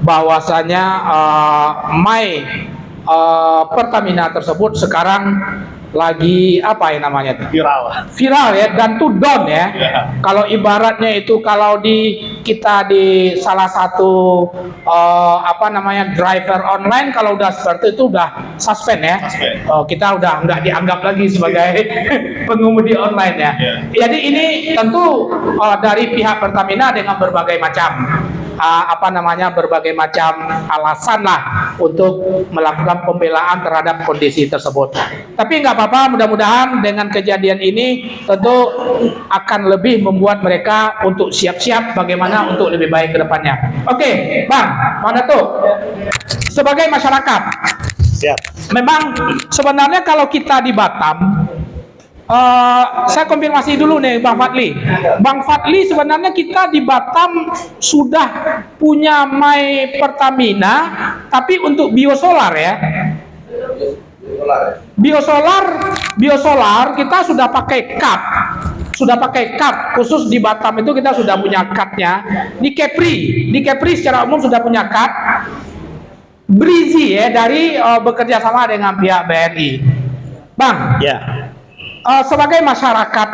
bahwasanya My Pertamina tersebut sekarang lagi viral ya, dan to down ya. Kalau ibaratnya itu kalau kita di salah satu driver online, kalau udah seperti itu udah suspend ya. Kita udah nggak dianggap lagi sebagai pengemudi online ya. Jadi ini tentu dari pihak Pertamina dengan berbagai macam alasan lah untuk melakukan pembelaan terhadap kondisi tersebut. Tapi nggak apa-apa, mudah-mudahan dengan kejadian ini tentu akan lebih membuat mereka untuk siap-siap bagaimana untuk lebih baik ke depannya. Oke, Bang, mana tuh? Sebagai masyarakat, Siap. memang sebenarnya kalau kita di Batam, saya konfirmasi dulu nih Bang Fadli. Bang Fadli, sebenarnya kita di Batam sudah punya My Pertamina, tapi untuk biosolar ya. Biosolar kita sudah pakai CAP. Khusus di Batam itu kita sudah punya CAP-nya. Di Kepri secara umum sudah punya CAP. Brizi ya, dari bekerja sama dengan pihak BRI. Bang, Ya. sebagai masyarakat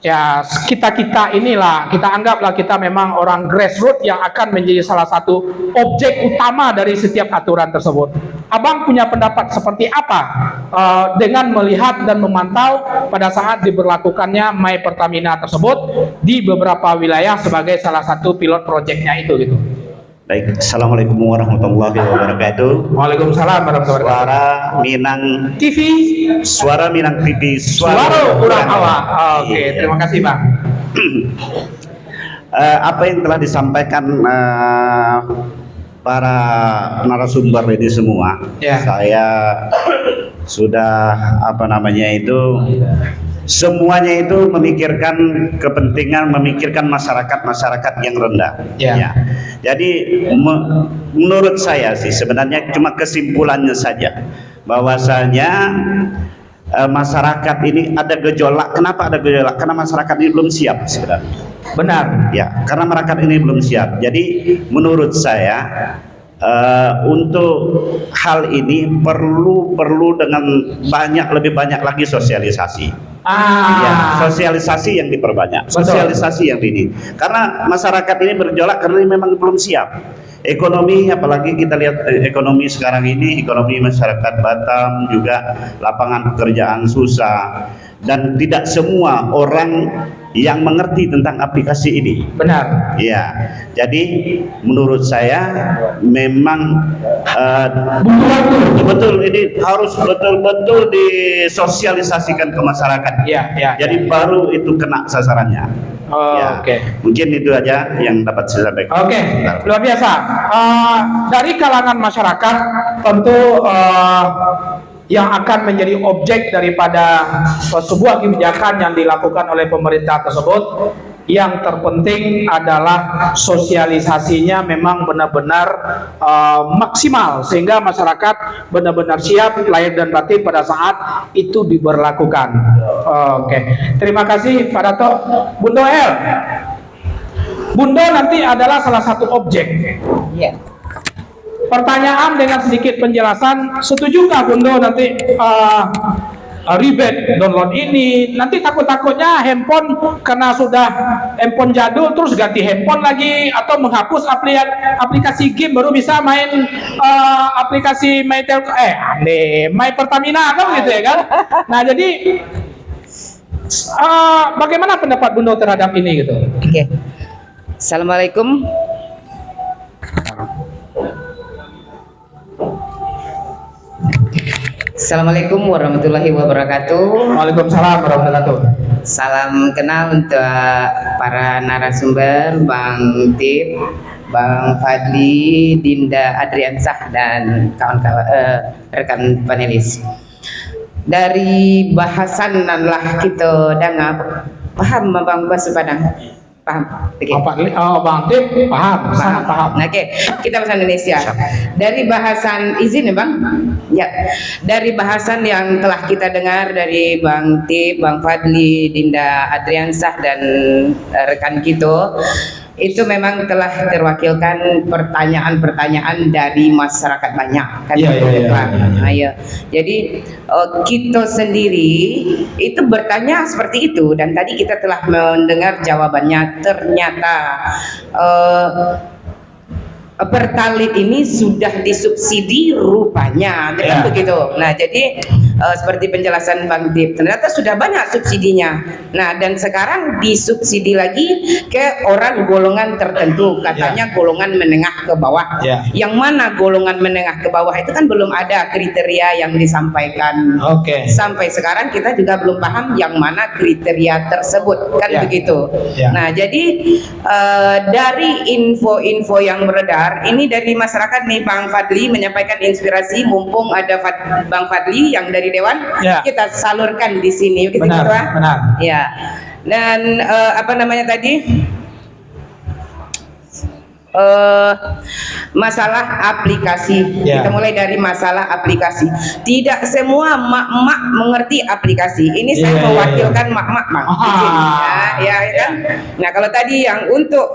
ya, kita inilah, kita anggaplah kita memang orang grassroots yang akan menjadi salah satu objek utama dari setiap aturan tersebut. Abang punya pendapat seperti apa dengan melihat dan memantau pada saat diberlakukannya My Pertamina tersebut di beberapa wilayah sebagai salah satu pilot projectnya itu gitu. Baik, Assalamualaikum warahmatullahi wabarakatuh. Waalaikumsalam warahmatullahi wabarakatuh. Suara Minang TV, Suara Minang TV, suara urang awak. Oke, Iya. terima kasih Bang. Apa yang telah disampaikan para narasumber ini semua, Ya. saya sudah semuanya itu memikirkan kepentingan, memikirkan masyarakat yang rendah. Ya. Jadi menurut saya sih sebenarnya cuma kesimpulannya saja bahwasanya masyarakat ini ada gejolak. Kenapa ada gejolak? Karena masyarakat ini belum siap sebenarnya. Benar. Ya, karena masyarakat ini belum siap. Jadi menurut saya untuk hal ini perlu dengan lebih banyak lagi sosialisasi. Ya, sosialisasi yang diperbanyak, sosialisasi yang ini. Karena masyarakat ini bergejolak karena ini memang belum siap. Ekonomi, apalagi kita lihat ekonomi sekarang ini, ekonomi masyarakat Batam juga lapangan pekerjaan susah dan tidak semua orang yang mengerti tentang aplikasi ini. Benar. Ya, jadi menurut saya memang betul ini harus betul-betul disosialisasikan ke masyarakat. Ya. Jadi baru itu kena sasarannya. Ya, Oke. mungkin itu aja yang dapat saya sampaikan. Oke, luar biasa. Dari kalangan masyarakat tentu yang akan menjadi objek daripada sebuah kebijakan yang dilakukan oleh pemerintah tersebut, yang terpenting adalah sosialisasinya memang benar-benar maksimal sehingga masyarakat benar-benar siap lahir dan batin pada saat itu diberlakukan. Oke, terima kasih Pak Dato. Bundo L. Bundo nanti adalah salah satu objek. Iya. Pertanyaan dengan sedikit penjelasan, setujukah Bundo nanti rebate download ini? Nanti takut-takutnya handphone karena sudah handphone jadul terus ganti handphone lagi, atau menghapus aplikasi game baru bisa main aplikasi My Pertamina kan gitu ya kan? Nah jadi bagaimana pendapat Bundo terhadap ini gitu? Oke. Assalamualaikum. Assalamualaikum warahmatullahi wabarakatuh. Waalaikumsalam warahmatullahi wabarakatuh. Salam kenal untuk para narasumber, Bang Tip, Bang Fadli, Dinda Adriansah, dan kawan-kawan rekan panelis. Dari bahasan lah kita dengar, paham Bang Bas Padang? Paham? Okay. Bang Tip paham, sangat paham. Oke, kita bahasa Indonesia. Dari bahasan, izin ya Bang? Ya, dari bahasan yang telah kita dengar dari Bang Tip, Bang Fadli, Dinda Adriansah, dan rekan kita, itu memang telah terwakilkan pertanyaan-pertanyaan dari masyarakat banyak kan. Iya. Jadi kita sendiri itu bertanya seperti itu, dan tadi kita telah mendengar jawabannya. Ternyata Pertalite ini sudah disubsidi rupanya, kan begitu. Nah, jadi seperti penjelasan Bang Dip, ternyata sudah banyak subsidinya. Nah, dan sekarang disubsidi lagi ke orang golongan tertentu, katanya golongan menengah ke bawah. Yang mana golongan menengah ke bawah itu kan belum ada kriteria yang disampaikan. Sampai sekarang kita juga belum paham yang mana kriteria tersebut, kan begitu. Nah, jadi dari info-info yang beredar ini dari masyarakat nih, Bang Fadli menyampaikan inspirasi, mumpung ada Bang Fadli yang dari Dewan, kita salurkan di sini. Benar. Ya. Dan apa namanya tadi? Masalah aplikasi. Kita mulai dari masalah aplikasi. Tidak semua mak-mak mengerti aplikasi. Ini saya mewakilkan mak-mak, Bang. Ya kan? Nah, kalau tadi yang untuk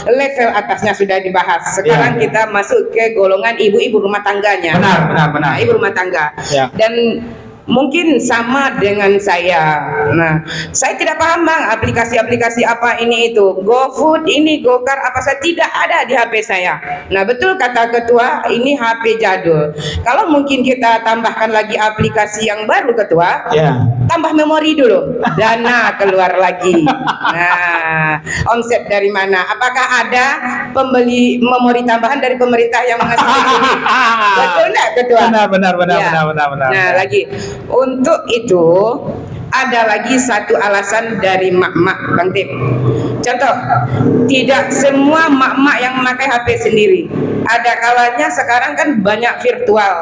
level atasnya sudah dibahas. Sekarang kita masuk ke golongan ibu-ibu rumah tangganya. Benar. Ibu rumah tangga. Dan mungkin sama dengan saya. Nah, saya tidak paham Bang, aplikasi-aplikasi apa ini itu. GoFood ini, GoCar apa saya tidak ada di HP saya. Nah, betul kata ketua, ini HP jadul. Kalau mungkin kita tambahkan lagi aplikasi yang baru ketua, tambah memori dulu. Dana keluar lagi. Nah, omset dari mana? Apakah ada pembeli memori tambahan dari pemerintah yang mengasih ini? Betul enggak ketua? Benar. Nah, lagi untuk itu ada lagi satu alasan dari mak-mak Bang Tip. Contoh, tidak semua mak-mak yang memakai HP sendiri. Ada kalanya sekarang kan banyak virtual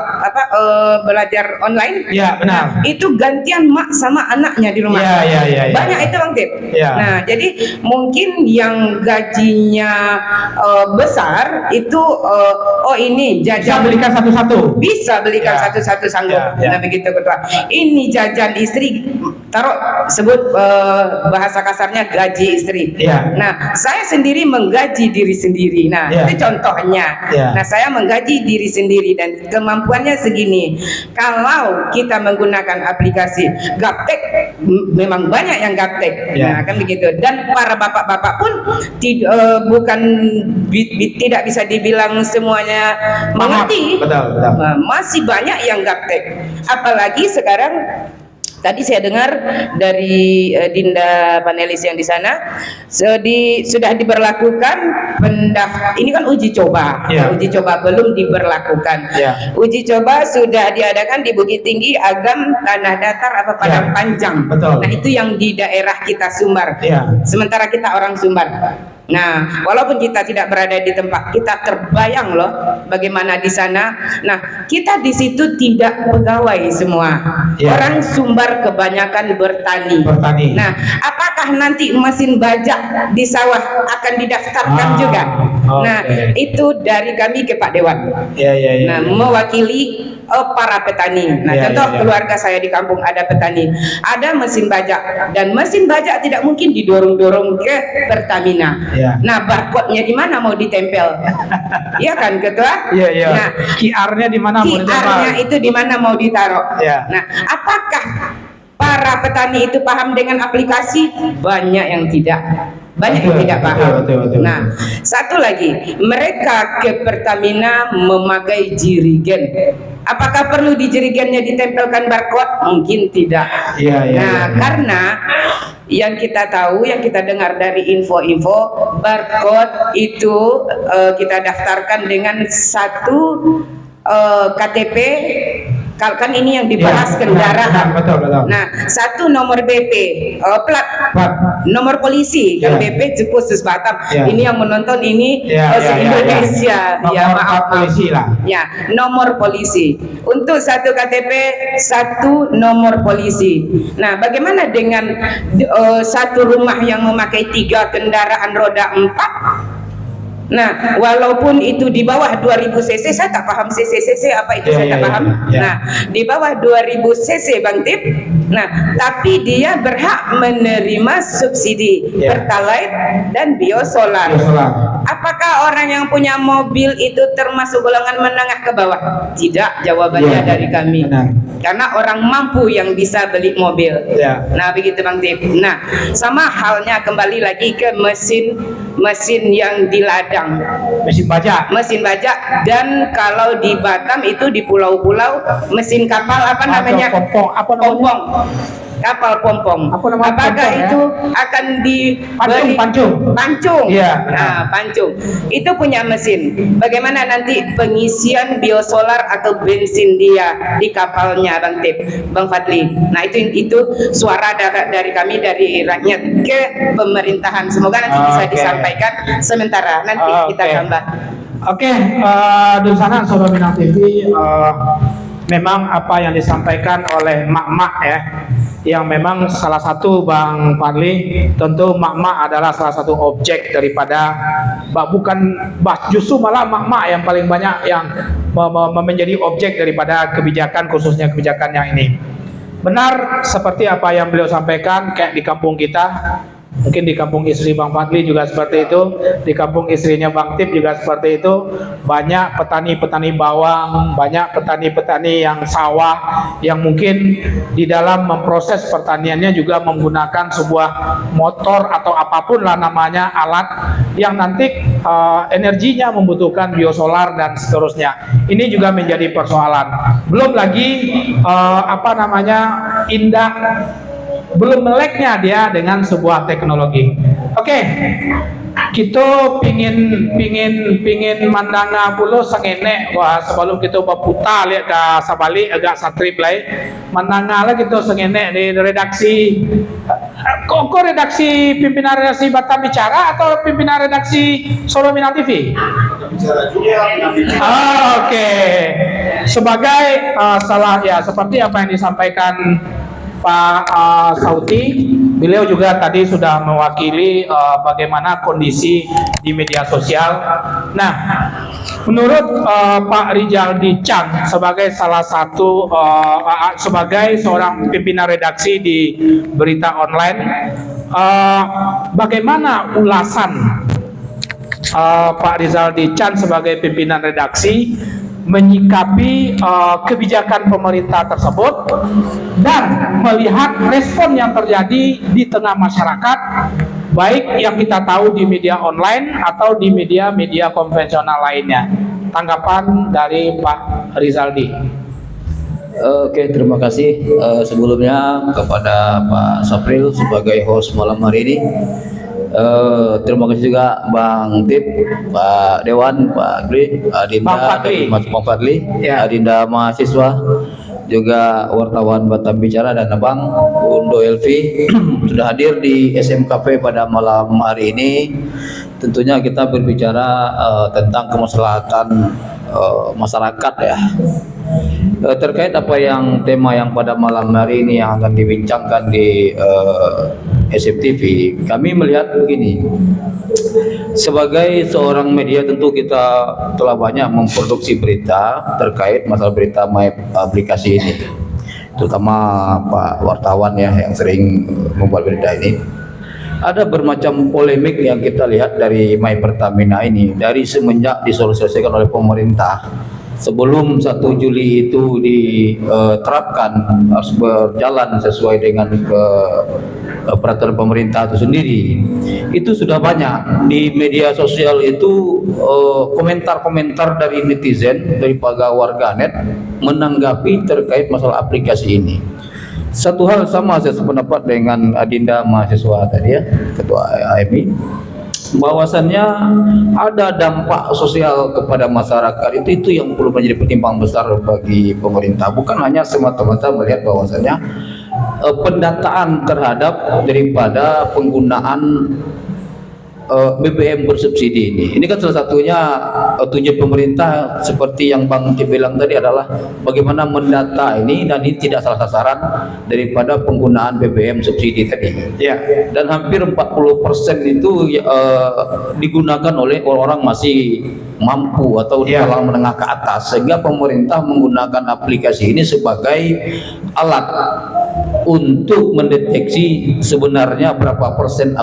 belajar online. Ya, benar. Nah, itu gantian mak sama anaknya di rumah. Ya. Banyak itu Bang Tip. Ya. Nah, jadi mungkin yang gajinya besar itu ini Bisa jajan belikan satu-satu. bisa belikan Ya. satu-satu sanggup. Ya. Nah begitu ketua. Ini jajan istri, taruh sebut bahasa kasarnya gaji istri. Ya. Nah saya sendiri menggaji diri sendiri. Nah Ya. itu contohnya. Ya. Nah saya menggaji diri sendiri dan kemampuannya segini. Kalau kita menggunakan aplikasi Gaptek, memang banyak yang Gaptek. Ya. Nah kan begitu. Dan para bapak-bapak pun tidak bisa dibilang semuanya mengerti. Betul. Nah, masih banyak yang gaptek. Apalagi sekarang tadi saya dengar dari Dinda panelis yang di sana sudah diberlakukan ini kan uji coba. Ya. Uji coba belum diberlakukan. Ya. Uji coba sudah diadakan di Bukit Tinggi, Agam, Tanah Datar apa Padang Ya. Panjang. Betul. Nah, itu yang di daerah kita Sumbar. Ya. Sementara kita orang Sumbar. Nah, walaupun kita tidak berada di tempat, kita terbayang loh bagaimana di sana. Nah, kita di situ tidak pegawai semua. Ya. Orang Sumbar kebanyakan bertani. Bertani. Nah, apakah nanti mesin bajak di sawah akan didaftarkan juga? Oke. Nah, itu dari kami ke Pak Dewan. Ya. Nah, mewakili para petani. Nah, Ya, contoh ya. keluarga saya di kampung ada petani, ada mesin bajak, dan mesin bajak tidak mungkin didorong-dorong ke Pertamina. Ya. Nah, barcode-nya di mana mau ditempel? Iya kan, Ketua? Iya. Nah, QR-nya di mana mau QR-nya ditempel? itu di mana mau ditaruh? Ya. Nah, apakah para petani itu paham dengan aplikasi? Banyak yang tidak. Banyak yang Betul, tidak paham. betul. Nah, satu lagi, mereka ke Pertamina memakai jirigen. Apakah perlu di jirigennya ditempelkan barcode? Mungkin tidak. Iya. Nah, karena yang kita tahu, yang kita dengar dari info-info, barcode itu kita daftarkan dengan satu KTP. Kan ini yang dibahas Ya, kendaraan. betul. Nah, satu nomor BP, plat, nomor polisi, kan Ya. BP khusus Batam. Ya. Ini yang menonton ini Ya. se-Indonesia. Ya, Nomor maaf. polisi lah. Ya, nomor polisi. Untuk satu KTP, satu nomor polisi. Nah, bagaimana dengan satu rumah yang memakai 3 kendaraan roda 4? Nah, walaupun itu di bawah 2000 cc, saya tak paham cc apa itu, saya tak paham. Nah, di bawah 2000 cc Bang Tip. Nah, tapi dia berhak menerima subsidi Pertalite dan biosolar. Apakah orang yang punya mobil itu termasuk golongan menengah ke bawah? Tidak, jawabannya dari kami. Benar. Karena orang mampu yang bisa beli mobil. Ya. Nah, begitu Bang Tip. Nah, sama halnya kembali lagi ke mesin yang di ladang. Mesin bajak. Dan kalau di Batam itu di pulau-pulau mesin kapal apa namanya? Pompong. Kapal pompong. Apa namanya? Apakah Pompong, itu akan diberi pancung? Iya. Nah, pancung. Itu punya mesin. Bagaimana nanti pengisian biosolar atau bensin dia di kapalnya Bang Tip, Bang Fadli. Nah, itu suara dari kami dari rakyat ke pemerintahan. Semoga nanti bisa disampaikan sementara. Nanti kita tambah. Oke, di sana Sobat Minang TV, memang apa yang disampaikan oleh mak-mak ya, yang memang salah satu Bang Fadli, tentu mak-mak adalah salah satu objek daripada, justru malah mak-mak yang paling banyak yang menjadi objek daripada kebijakan, khususnya kebijakan yang ini. Benar seperti apa yang beliau sampaikan, kayak di kampung kita, mungkin di kampung istri Bang Fadli juga seperti itu, di kampung istrinya Bang Tip juga seperti itu. Banyak petani-petani bawang, banyak petani-petani yang sawah, yang mungkin di dalam memproses pertaniannya juga menggunakan sebuah motor atau apapun lah namanya, alat yang nanti energinya membutuhkan biosolar dan seterusnya. Ini juga menjadi persoalan. Belum lagi belum meleknya dia dengan sebuah teknologi. Oke. kita pingin mandanga pula sengene. Wah, sebelum kita berputar lihat ke sabalik agak satrip lain mandanga lah kita sengene di redaksi. Kok redaksi pimpinan redaksi Batam Bicara atau pimpinan redaksi Solo Minang TV? Oke. Sebagai salah ya seperti apa yang disampaikan Pak Sauti, beliau juga tadi sudah mewakili bagaimana kondisi di media sosial. Nah, menurut Pak Rizaldi Chang sebagai salah satu sebagai seorang pimpinan redaksi di berita online, bagaimana ulasan Pak Rizaldi Chang sebagai pimpinan redaksi menyikapi kebijakan pemerintah tersebut dan melihat respon yang terjadi di tengah masyarakat, baik yang kita tahu di media online atau di media-media konvensional lainnya. Tanggapan dari Pak Rizaldi. Oke, terima kasih sebelumnya kepada Pak Sapril sebagai host malam hari ini. Terima kasih juga Bang Tip, Pak Dewan, Pak Gri, Adinda, Bang Fadli, ya. Adinda mahasiswa, juga wartawan Batam Bicara dan Abang Undo Elvi sudah hadir di SMKP pada malam hari ini. Tentunya kita berbicara tentang kemaslahatan masyarakat ya. Terkait apa yang tema yang pada malam hari ini yang akan dibincangkan di SMTV, kami melihat begini. Sebagai seorang media tentu kita telah banyak memproduksi berita terkait masalah berita My aplikasi ini, terutama Pak wartawan ya yang sering membuat berita ini. Ada bermacam polemik yang kita lihat dari My Pertamina ini dari semenjak disosialisasikan oleh pemerintah. Sebelum 1 Juli itu diterapkan harus berjalan sesuai dengan peraturan pemerintah itu sendiri. Itu sudah banyak di media sosial itu komentar-komentar dari netizen, dari para warganet menanggapi terkait masalah aplikasi ini. Satu hal sama saya sependapat dengan Adinda mahasiswa tadi ya, Ketua AMI, bahwasannya ada dampak sosial kepada masyarakat itu yang perlu menjadi pertimbangan besar bagi pemerintah, bukan hanya semata-mata melihat bahwasannya pendataan terhadap daripada penggunaan BBM bersubsidi ini. Ini kan salah satunya tujuan pemerintah seperti yang Bang Tip bilang tadi adalah bagaimana mendata ini dan ini tidak salah sasaran daripada penggunaan BBM subsidi tadi. Ya. Dan hampir 40% itu digunakan oleh orang-orang masih mampu atau di kalangan menengah ke atas, sehingga pemerintah menggunakan aplikasi ini sebagai alat untuk mendeteksi sebenarnya berapa persen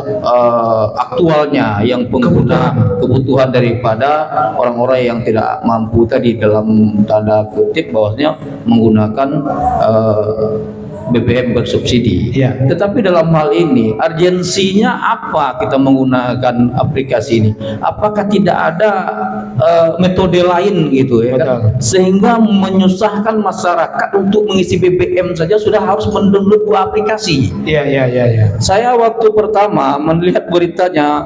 aktualnya yang pengguna kebutuhan daripada orang-orang yang tidak mampu tadi, dalam tanda kutip bahwasanya menggunakan BBM bersubsidi. Ya. Tetapi dalam hal ini urgensinya apa kita menggunakan aplikasi ini? Apakah tidak ada metode lain gitu ya kan? Sehingga menyusahkan masyarakat untuk mengisi BBM saja sudah harus mendownload dua aplikasi. Iya. Saya waktu pertama melihat beritanya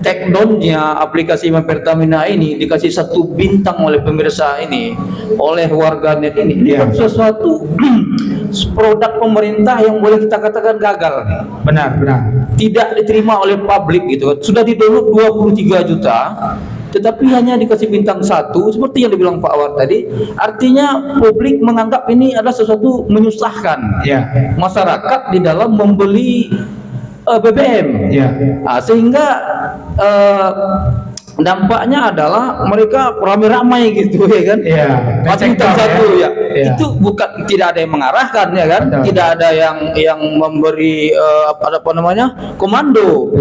take down-nya aplikasi My Pertamina ini dikasih 1 bintang oleh pemirsa ini, oleh warganet ini. Ini sesuatu produk pemerintah yang boleh kita katakan gagal. Benar. Tidak diterima oleh publik gitu. Sudah di-download 23 juta, tetapi hanya dikasih bintang 1, seperti yang dibilang Pak Awar tadi. Artinya publik menganggap ini adalah sesuatu menyusahkan masyarakat di dalam membeli BBM. Sehingga dampaknya adalah mereka ramai-ramai gitu ya kan. Bintang 1 ya. Itu bukan, tidak ada yang mengarahkan ya kan. Tidak ada yang memberi komando.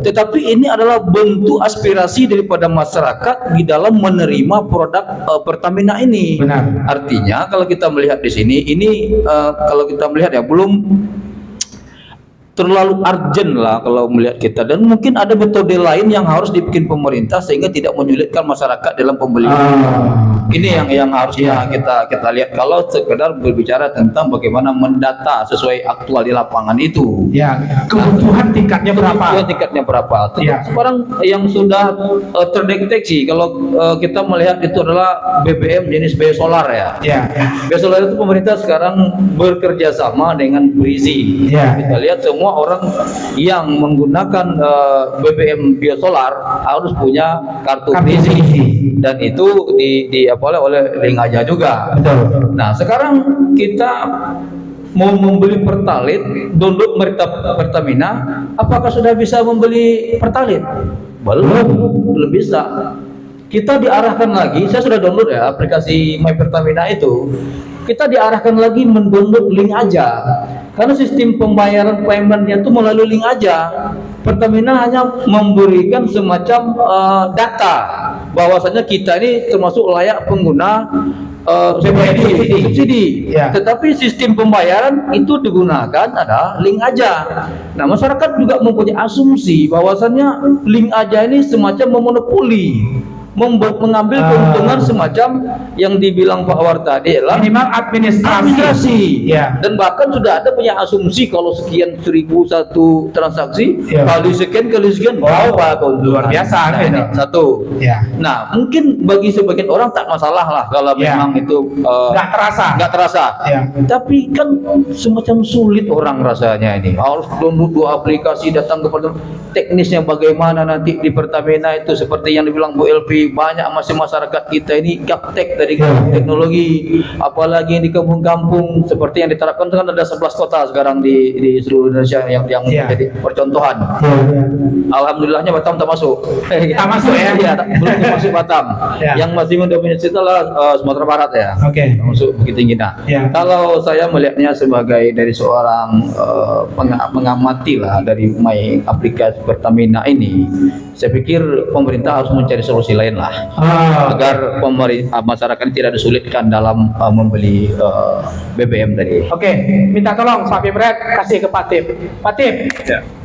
Tetapi ini adalah bentuk aspirasi daripada masyarakat di dalam menerima produk Pertamina ini. Benar. Artinya kalau kita melihat di sini ini kalau kita melihat ya, belum terlalu urgent lah kalau melihat kita, dan mungkin ada metode lain yang harus dibikin pemerintah sehingga tidak menyulitkan masyarakat dalam pembelian. Ini yang harusnya kita lihat kalau sekedar berbicara tentang bagaimana mendata sesuai aktual di lapangan itu. Ya, kebutuhan tingkatnya berapa? Kebutuhan tingkatnya berapa? Ya. Sekarang yang sudah terdeteksi kalau kita melihat itu adalah BBM jenis biosolar ya. Ya. Biosolar itu pemerintah sekarang bekerja sama dengan Brizi. Ya. Kita lihat semua orang yang menggunakan BBM biosolar harus punya kartu Brizi, dan itu oleh Lingaja juga. Betul. Nah, sekarang kita mau membeli Pertalite, download Pertamina, apakah sudah bisa membeli Pertalite? Belum bisa. Kita diarahkan lagi, saya sudah download ya aplikasi My Pertamina itu. Kita diarahkan lagi mendownload Lingaja, karena sistem pembayaran paymentnya itu melalui Lingaja. Pertamina hanya memberikan semacam data bahwasanya kita ini termasuk layak pengguna subsidi. Ya. Tetapi sistem pembayaran itu digunakan ada Lingaja. Nah, masyarakat juga mempunyai asumsi bahwasanya Lingaja ini semacam memonopoli, mengambil keuntungan semacam yang dibilang Pak War tadi adalah Minimal administrasi. Ya. Dan bahkan sudah ada punya asumsi kalau sekian 1001 transaksi Ya. kali sekian berapa keuntungan. Luar biasa, Nah, gitu. ini satu. Ya. Nah, mungkin bagi sebagian orang tak masalah lah kalau Ya. memang itu nggak terasa. Ya. Tapi kan semacam sulit orang rasanya ini. Harus download 2 aplikasi, datang ke teknisnya bagaimana nanti di Pertamina itu seperti yang dibilang Bu Elvi, banyak masih masyarakat kita ini gaptek dari teknologi, apalagi yang di kampung-kampung seperti yang diterapkan kan ada 11 kota sekarang di seluruh Indonesia yang menjadi percontohan. Alhamdulillahnya Batam tak masuk. Tak masuk ya? Iya, belum masuk Batam. Ya. Yang masih mendominasi adalah Sumatera Barat ya. Oke. Masuk Bukit Tinggi. Nah, Ya. kalau saya melihatnya sebagai dari seorang mengamati lah dari My aplikasi Pertamina ini, saya pikir pemerintah harus mencari solusi lain lah agar masyarakat tidak disulitkan dalam membeli BBM tadi. Oke, minta tolong Pak Pimret kasih ke Pak Tip. Pak Tip,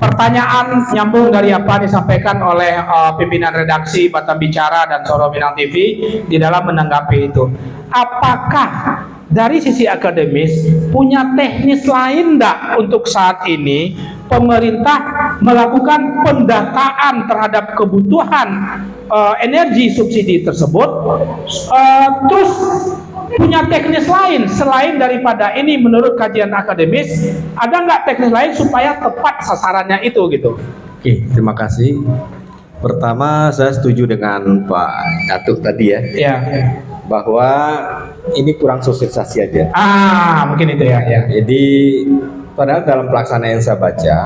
pertanyaan nyambung dari apa disampaikan oleh pimpinan redaksi Batam Bicara dan Soro Minang TV di dalam menanggapi itu. Apakah dari sisi akademis punya teknis lain enggak untuk saat ini pemerintah melakukan pendataan terhadap kebutuhan energi subsidi tersebut, terus punya teknis lain selain daripada ini menurut kajian akademis, ada nggak teknis lain supaya tepat sasarannya itu gitu? Oke, terima kasih. Pertama, saya setuju dengan Pak Datuk tadi ya, Ya. bahwa ini kurang sosialisasi aja. Mungkin itu ya. Jadi padahal dalam pelaksanaan yang saya baca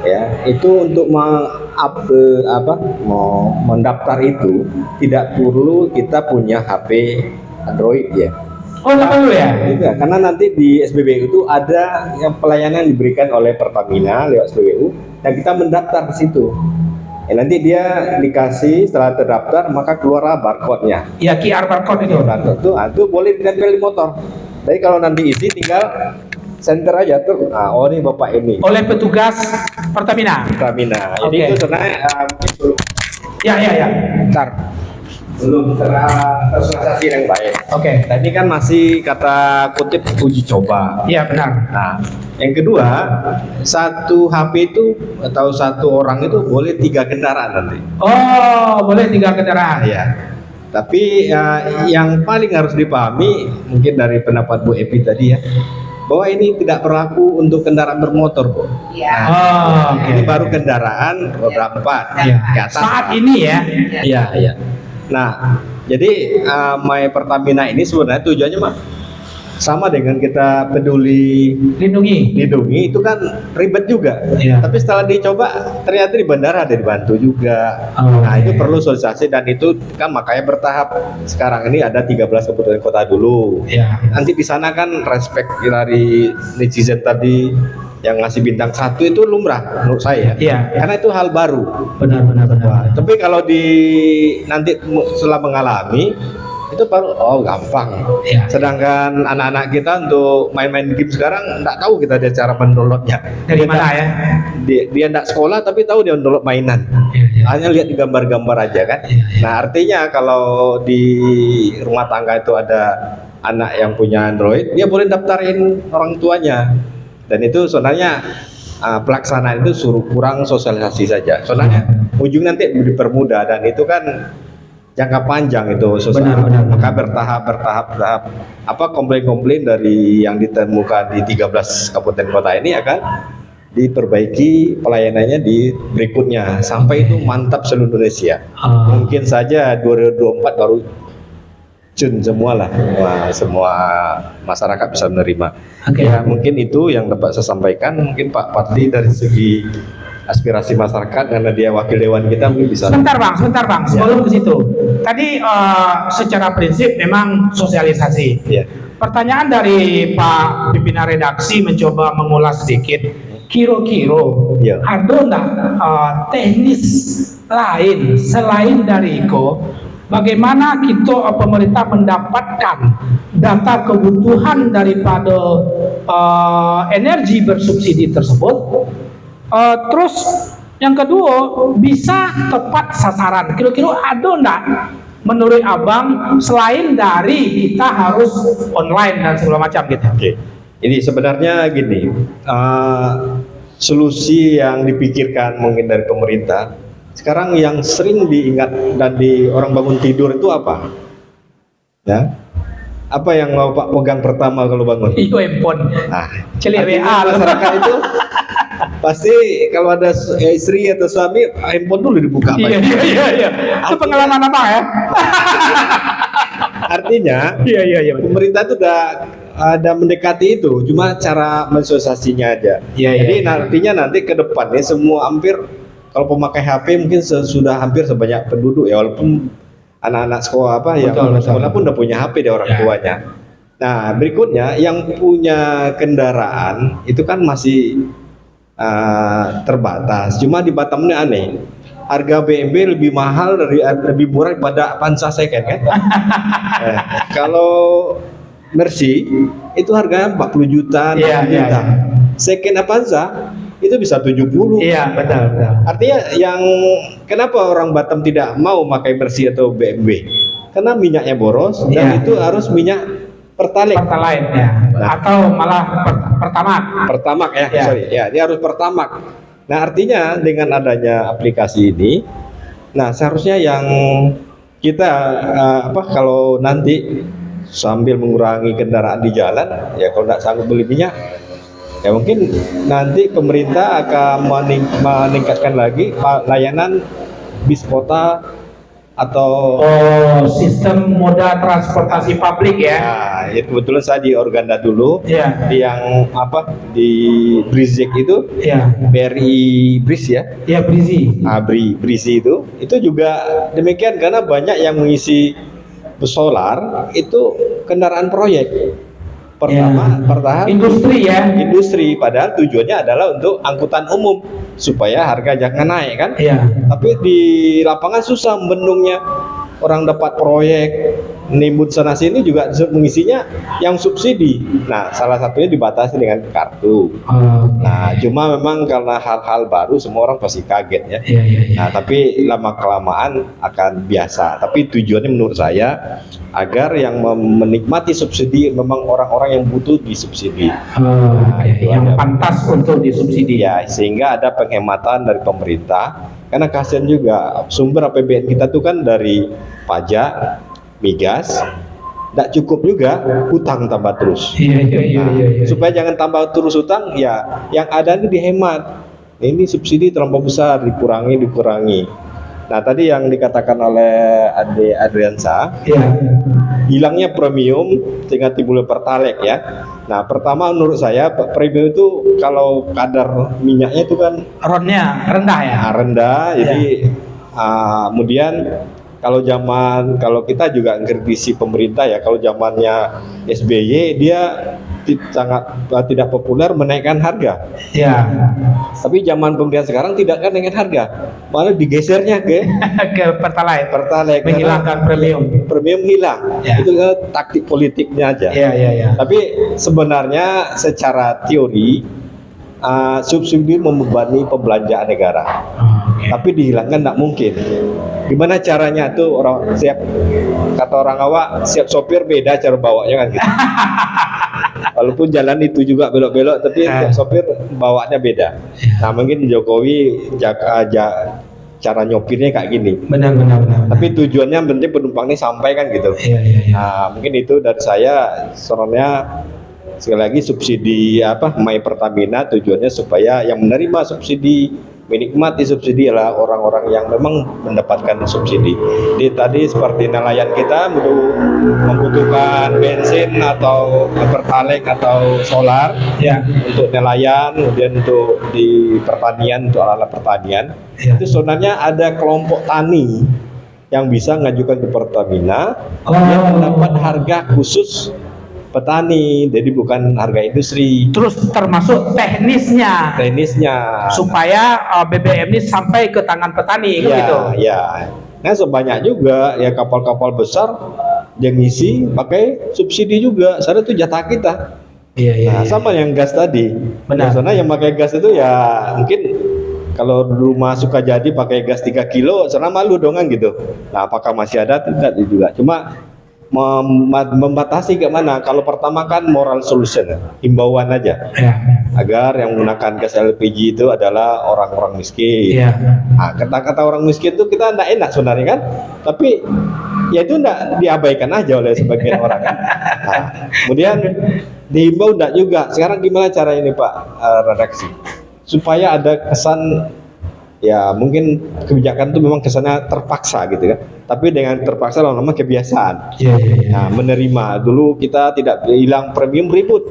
ya, itu untuk mendaftar itu tidak perlu kita punya HP Android ya. Oh, nggak perlu ya? Tidak, karena nanti di SPBU itu ada yang pelayanan diberikan oleh Pertamina lewat SPBU dan kita mendaftar di situ. Ya, nanti dia dikasih setelah terdaftar maka keluarlah barcode-nya. Ya, QR barcode itu. Barcode itu boleh ditempel di motor. Jadi kalau nanti isi tinggal center aja tuh. Nah, oh ini Bapak ini. Oleh petugas Pertamina. Pertamina. Jadi Oke. itu sebenarnya mungkin belum Ya. Bentar. belum tersosialisasi yang baik. Oke. Tadi kan masih kata kutip uji coba. Iya, benar. Nah, yang kedua, satu HP itu atau satu orang itu boleh 3 kendaraan nanti. Oh, boleh 3 kendaraan. Ya. Tapi yang paling harus dipahami mungkin dari pendapat Bu Epi tadi ya, bahwa ini tidak berlaku untuk kendaraan bermotor, Bu. Oh, oke. Ini baru kendaraan roda 4 Iya. ke atas. Saat ini ya. Iya. Nah, jadi My Pertamina ini sebenarnya tujuannya mah sama dengan kita peduli Lindungi. itu kan ribet juga. Iya. Tapi setelah dicoba ternyata di bandara ada dibantu juga. Oh, Nah, itu iya. perlu sosialisasi dan itu kan makanya bertahap. Sekarang ini ada 13 kabupaten kota dulu. Ya. Nanti di sana kan respect dari netizen tadi yang ngasih bintang 1 itu lumrah menurut saya. Iya. Karena itu hal baru. Benar. Wah, tapi kalau nanti setelah mengalami itu baru gampang. Ya. Sedangkan anak-anak kita untuk main-main game sekarang nggak tahu kita dia cara mendownloadnya. Dari mana ya? Dia nggak sekolah tapi tahu dia mendownload mainan. Hanya lihat di gambar-gambar aja kan. Nah artinya kalau di rumah tangga itu ada anak yang punya Android, dia boleh daftarin orang tuanya. Dan itu sebenarnya pelaksanaan itu suruh kurang sosialisasi saja. Soalnya ujung nanti dipermudah dan itu kan jangka panjang itu Benar. maka bertahap. Apa komplain-komplain dari yang ditemukan di 13 kabupaten kota ini akan diperbaiki pelayanannya di berikutnya sampai itu mantap seluruh Indonesia. Mungkin saja 2024 baru semua lah, semua masyarakat bisa menerima. Ya mungkin itu yang dapat saya sampaikan. Mungkin Pak Patli dari segi aspirasi masyarakat karena dia wakil dewan kita mungkin bisa. Sebentar bang, sebelum ke situ. Tadi secara prinsip memang sosialisasi. Ya. Pertanyaan dari Pak pimpinan redaksi mencoba mengulas sedikit. Kira-kira Ya. ada nggak teknis lain selain dari itu? Bagaimana kita pemerintah mendapatkan data kebutuhan daripada energi bersubsidi tersebut? Terus yang kedua bisa tepat sasaran. Kira-kira ada enggak menurut abang selain dari kita harus online dan segala macam gitu? Oke. Ini sebenarnya gini, solusi yang dipikirkan mungkin dari pemerintah sekarang yang sering diingat dan di orang bangun tidur itu apa? Ya, apa yang mau Pak pegang pertama kalau bangun? Iyo handphone. Nah, Celik artinya WA. masyarakat itu pasti kalau ada istri atau suami handphone dulu dibuka. Iya. Itu pengalaman apa ya? Artinya, Iya. pemerintah itu udah ada mendekati itu, cuma cara mensosialisasinya aja. Jadi artinya nanti ke depannya semua hampir kalau pemakai HP mungkin sudah hampir sebanyak penduduk ya, walaupun anak-anak sekolah sekolah pun udah punya HP dari orang tuanya. Nah berikutnya yang punya kendaraan itu kan masih terbatas. Cuma di Batamnya aneh, harga BMW lebih mahal lebih murah daripada Avanza second kan? Kalau Mercy itu harganya 40 juta, 60 juta. Second Avanza itu bisa 70. Iya, betul. Artinya yang kenapa orang Batam tidak mau pakai Mercy atau BMW? Karena minyaknya boros dan itu harus minyak Pertalite ya. Atau malah Pertamax ya, sorry. Ya, dia harus Pertamax. Nah, artinya dengan adanya aplikasi ini, nah seharusnya yang kita kalau nanti sambil mengurangi kendaraan di jalan, ya kalau tidak sanggup beli minyak, ya mungkin nanti pemerintah akan meningkatkan lagi layanan bis kota atau sistem moda transportasi publik ya. Nah, itu kebetulan saya di Organda dulu. Iya. Yang di Brizek itu, BRI Bris ya. Iya, Brizi. Brizi itu juga demikian karena banyak yang mengisi bus solar itu kendaraan proyek. Pertama industri padahal tujuannya adalah untuk angkutan umum supaya harga jangan naik kan. Tapi di lapangan susah membendungnya, orang dapat proyek nimbun sana sini juga mengisinya yang subsidi. Nah salah satunya dibatasi dengan kartu. Nah cuma memang karena hal-hal baru semua orang pasti kaget ya. Nah tapi lama kelamaan akan biasa. Tapi tujuannya menurut saya agar yang menikmati subsidi memang orang-orang yang butuh disubsidi. Yang pantas untuk disubsidi ya, sehingga ada penghematan dari pemerintah. Karena kasihan juga sumber APBN kita tuh kan dari pajak, migas, tidak cukup juga, hutang tambah terus. Supaya jangan tambah terus hutang, ya yang ada ini dihemat. Ini subsidi terlampau besar, dikurangi. Nah tadi yang dikatakan oleh Ade Adriansa, hilangnya premium sehingga timbul Pertalite ya. Nah pertama menurut saya premium itu kalau kadar minyaknya itu kan RON-nya rendah ya. Rendah, jadi kemudian kalau kita juga kritisi pemerintah ya, kalau zamannya SBY dia sangat tidak populer menaikkan harga. Ya. Tapi zaman pemerintahan sekarang tidak kan naikkan harga, malah digesernya ke Ke Pertalite. Pertalite, Menghilangkan premium. premium hilang. Ya. Itu kan taktik politiknya aja. Ya. Tapi sebenarnya secara teori subsidi membebani pembelanjaan negara. Tapi dihilangkan tidak mungkin. Gimana caranya tuh kata orang awak, siap sopir beda cara bawanya kan gitu. Walaupun jalan itu juga belok-belok, tapi tiap sopir bawanya beda. Nah mungkin Jokowi cara nyopirnya kayak gini. Benar. Tapi tujuannya penting penumpang ini sampai kan gitu. Iya. Nah mungkin itu dari saya. Soalnya sekali lagi subsidi My Pertamina tujuannya supaya yang menerima subsidi, menikmati subsidi adalah orang-orang yang memang mendapatkan subsidi. Jadi tadi seperti nelayan kita membutuhkan bensin atau pertalite atau solar Ya. untuk nelayan, kemudian untuk di pertanian, untuk alat pertanian. Ya. Itu sebenarnya ada kelompok tani yang bisa mengajukan ke Pertamina Oh. yang mendapat harga khusus petani, jadi bukan harga industri. Terus termasuk teknisnya supaya BBM ini sampai ke tangan petani gitu. Ya. Nah sebanyak juga ya kapal-kapal besar yang ngisi pakai subsidi juga. Sana tuh jatah kita. Iya. Nah, sama yang gas tadi. Benar. Sana yang pakai gas itu ya mungkin kalau rumah suka jadi pakai gas 3 kilo, sana malu dong kan gitu. Nah apakah masih ada? Tidak juga. Cuma membatasi ke mana? Kalau pertama kan moral solution, himbauan aja, Ya. agar yang menggunakan gas LPG itu adalah orang-orang miskin. Iya. Nah, kata-kata orang miskin itu kita tidak enak sebenarnya kan, tapi ya itu tidak diabaikan aja oleh sebagian orang kan. Nah, kemudian dihimbau tidak juga. Sekarang gimana cara ini Pak redaksi supaya ada kesan, ya mungkin kebijakan itu memang kesannya terpaksa gitu kan, tapi dengan terpaksa lama-lama kebiasaan. Iya. Nah menerima, dulu kita tidak hilang premium ribut,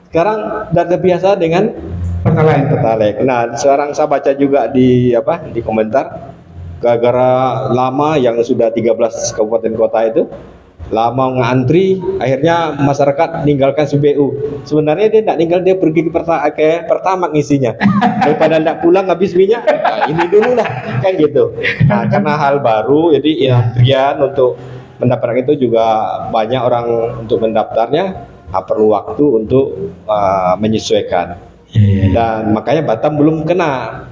sekarang sudah terbiasa dengan Pertalite. Nah sekarang saya baca juga di komentar, gara-gara lama yang sudah 13 kabupaten kota itu lama ngantri, akhirnya masyarakat meninggalkan SPBU. Sebenarnya dia tidak tinggal, dia pergi ke Pertamax ngisinya daripada tidak pulang habis minyak. Nah, ini dulu lah kan gitu. Nah karena hal baru, jadi antrian untuk mendapatkan itu juga banyak orang untuk mendaftarnya. Perlu waktu untuk menyesuaikan. Dan makanya Batam belum kena,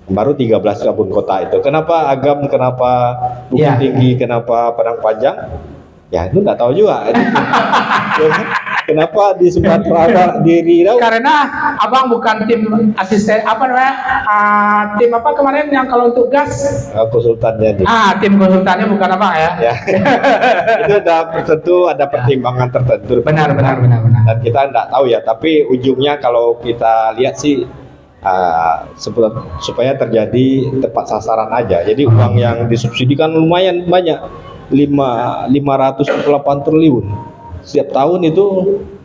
baru 13 kabupaten kota itu. Kenapa Agam, kenapa Bukit Tinggi, kenapa Padang Panjang? Ya itu nggak tahu juga. Kenapa di Sumatera di Riau? Karena abang bukan tim asisten tim apa kemarin yang kalau untuk gas Konsultannya di. tim konsultannya bukan abang ya. Itu tentu ada pertimbangan tertentu. Benar. Dan kita nggak tahu ya. Tapi ujungnya kalau kita lihat sih supaya terjadi tepat sasaran aja. Jadi uang yang disubsidi kan lumayan banyak, 508 triliun setiap tahun itu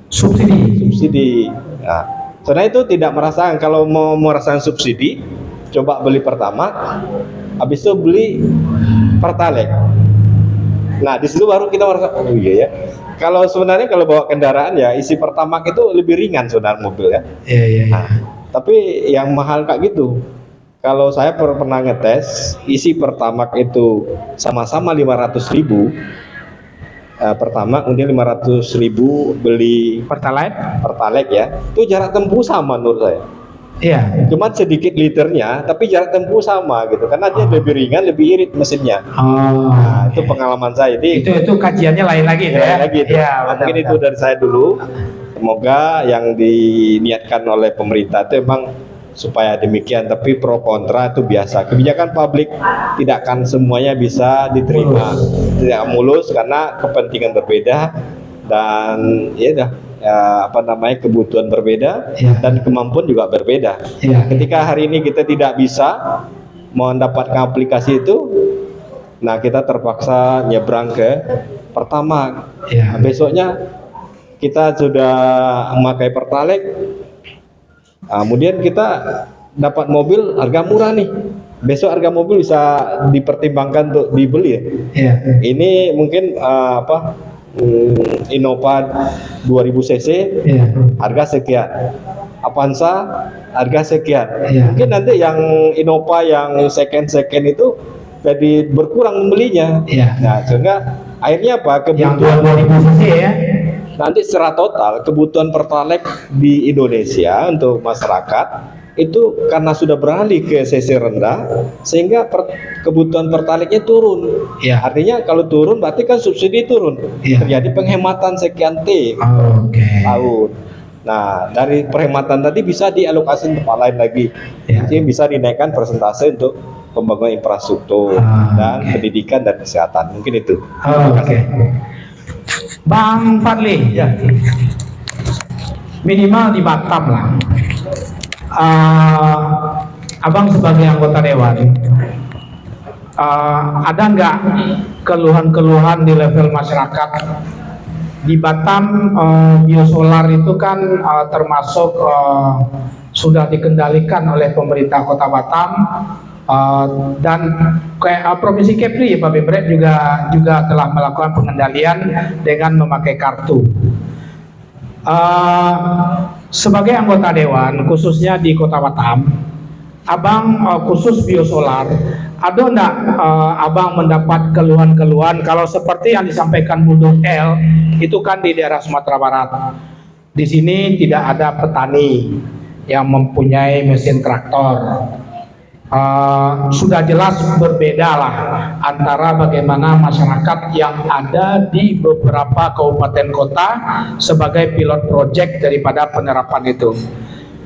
subsidi. Nah, karena itu tidak merasakan, kalau mau merasakan subsidi, coba beli Pertamax, habis itu beli Pertalite. Nah, di situ baru kita merasakan, oh iya ya. Kalau sebenarnya kalau bawa kendaraan ya isi Pertamax itu lebih ringan sebenarnya mobil ya. Iya. Nah, tapi yang mahal kayak gitu. Kalau saya pernah ngetes, isi Pertamax itu sama-sama 500.000 Pertamax, kemudian 500.000 beli Pertalite ya, itu jarak tempuh sama menurut saya. Iya. Cuma sedikit liternya, tapi jarak tempuh sama gitu, karena dia lebih ringan, lebih irit mesinnya. Nah, itu pengalaman saya. Jadi Itu kajiannya lain lagi ya. Mungkin itu dari saya dulu. Semoga yang diniatkan oleh pemerintah itu memang supaya demikian, tapi pro kontra itu biasa. Kebijakan publik tidak akan semuanya bisa diterima, tidak mulus karena kepentingan berbeda dan kebutuhan berbeda dan kemampuan juga berbeda. Ketika hari ini kita tidak bisa mendapatkan aplikasi itu, nah kita terpaksa nyebrang ke Pertamax. Besoknya kita sudah memakai Pertalite. Kemudian kita dapat mobil harga murah nih, besok harga mobil bisa dipertimbangkan untuk dibeli ya. Iya. Ini mungkin Innova 2000 cc Iya. harga sekian, Avanza harga sekian. Iya. Mungkin nanti yang Innova yang second itu jadi berkurang membelinya. Iya. Nah, sehingga akhirnya apa? Yang Kebutuhan 2000 cc ya. nanti secara total kebutuhan Pertalite di Indonesia untuk masyarakat itu karena sudah beralih ke cc rendah sehingga kebutuhan Pertalite-nya turun. Iya. Artinya kalau turun berarti kan subsidi turun. Iya. Terjadi penghematan sekian T Oke. tahun. Nah, dari penghematan tadi bisa dialokasi tempat lain lagi. Iya. Jadi bisa dinaikkan persentase untuk pembangunan infrastruktur dan oke. pendidikan dan kesehatan. Mungkin itu. Oke. Bang Fadli, ya. Minimal di Batam lah. Abang sebagai anggota dewan, ada nggak keluhan-keluhan di level masyarakat di Batam? Biosolar itu kan termasuk sudah dikendalikan oleh pemerintah Kota Batam. Dan kayak Provinsi Kepri, Pak Bemret juga telah melakukan pengendalian dengan memakai kartu. Sebagai anggota dewan, khususnya di Kota Batam, Abang khusus biosolar, ada enggak Abang mendapat keluhan-keluhan kalau seperti yang disampaikan Budok L itu kan di daerah Sumatera Barat. Di sini tidak ada petani yang mempunyai mesin traktor. Sudah jelas berbeda lah antara bagaimana masyarakat yang ada di beberapa kabupaten kota sebagai pilot project daripada penerapan itu.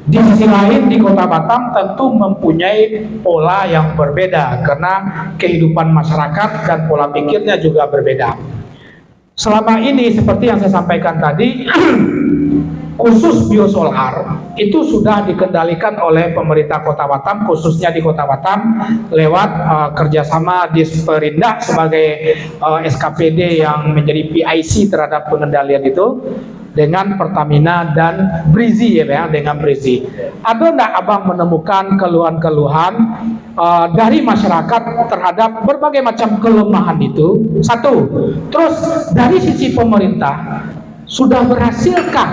Di sisi lain di Kota Batam tentu mempunyai pola yang berbeda karena kehidupan masyarakat dan pola pikirnya juga berbeda. Selama ini seperti yang saya sampaikan tadi, khusus biosolar itu sudah dikendalikan oleh pemerintah Kota Batam, khususnya di Kota Batam lewat kerjasama Disperindak sebagai SKPD yang menjadi PIC terhadap pengendalian itu dengan Pertamina dan Brizi ya, dengan Brizi. Ada enggak Abang menemukan keluhan-keluhan dari masyarakat terhadap berbagai macam kelemahan itu? Satu, terus dari sisi pemerintah, sudah berhasilkah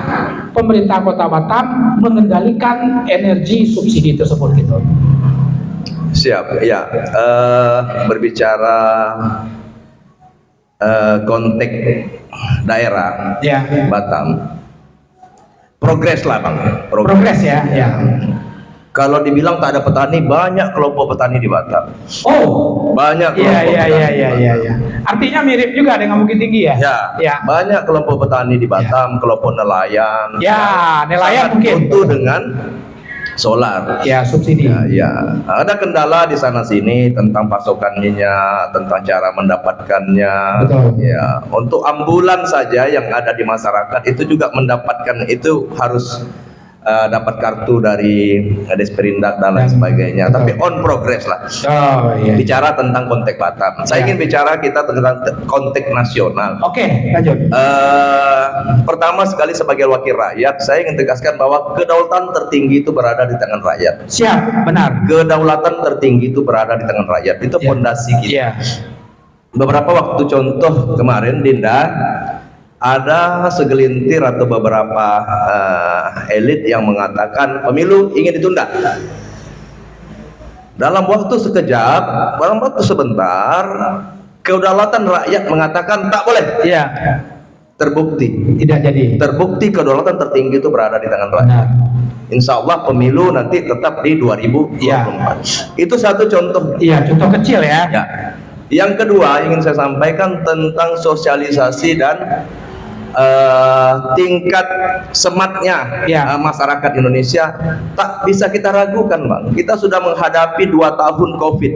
pemerintah Kota Batam mengendalikan energi subsidi tersebut gitu? Siap, ya. Berbicara konteks daerah Ya. Batam, progres lah Bang. Progres ya, ya. Kalau dibilang tak ada petani, banyak kelompok petani di Batam. Oh, Banyak iya kelompok iya petani iya di iya Batam. iya. Ya. Artinya mirip juga dengan Bukit Tinggi ya? Ya, Ya. banyak kelompok petani di Batam, kelompok nelayan. Ya, nelayan sangat mungkin. butuh dengan solar. Ya, subsidi. Ya, ada kendala di sana sini tentang pasokan minyak, tentang cara mendapatkannya. Betul. Ya, untuk ambulan saja yang ada di masyarakat itu juga mendapatkan itu harus dapat kartu dari Disperindak dan lain sebagainya. Betul. Tapi on progress lah. Oh iya. Bicara tentang konteks Batam, saya Ya. ingin bicara kita tentang konteks nasional. Oke, lanjut. Pertama sekali sebagai wakil rakyat, saya ingin tegaskan bahwa kedaulatan tertinggi itu berada di tangan rakyat. Siap, benar. Kedaulatan tertinggi itu berada di tangan rakyat. Itu Ya. fondasi kita. Iya. Beberapa waktu contoh kemarin, Dinda, ada segelintir atau beberapa elit yang mengatakan pemilu ingin ditunda. Dalam waktu sekejap, dalam waktu sebentar, kedaulatan rakyat mengatakan tak boleh. Iya. Terbukti. Tidak jadi. Terbukti kedaulatan tertinggi itu berada di tangan rakyat. Benar. Insya Allah pemilu nanti tetap di 2024. Ya. Itu satu contoh. Iya, contoh kecil ya. Ya. Yang kedua ingin saya sampaikan tentang sosialisasi dan tingkat sematnya Ya. masyarakat Indonesia tak bisa kita ragukan, Bang. Kita sudah menghadapi 2 tahun COVID.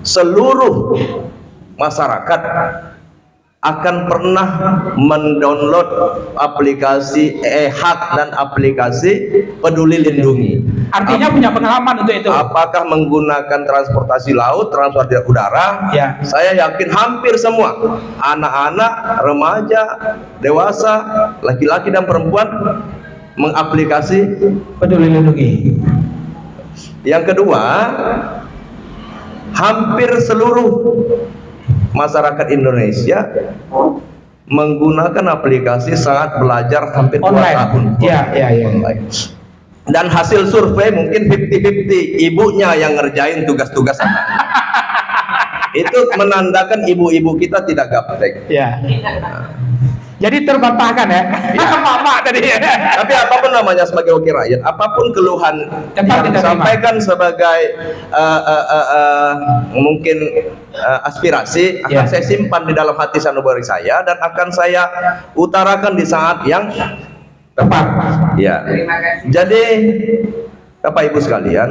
Seluruh masyarakat akan pernah mendownload aplikasi e-hak dan aplikasi Peduli Lindungi. Artinya punya pengalaman untuk itu. Apakah menggunakan transportasi laut, transportasi udara? Ya. Saya yakin hampir semua anak-anak, remaja, dewasa, laki-laki dan perempuan mengaplikasi. Peduli Lindungi. Yang kedua, hampir seluruh masyarakat Indonesia menggunakan aplikasi Saat Belajar hampir 2 tahun. Online. Dan hasil survei mungkin 50-50, ibunya yang ngerjain tugas-tugas anak. Itu menandakan ibu-ibu kita tidak gaptek. Ya. Jadi terbantahkan ya. Mama tadi. Tapi apapun namanya sebagai wakil rakyat, apapun keluhan Tetap yang diterima. disampaikan sebagai mungkin aspirasi akan Ya. saya simpan di dalam hati sanubari saya dan akan saya utarakan di saat yang Tepat. ya. Terima kasih. Jadi Bapak Ibu sekalian,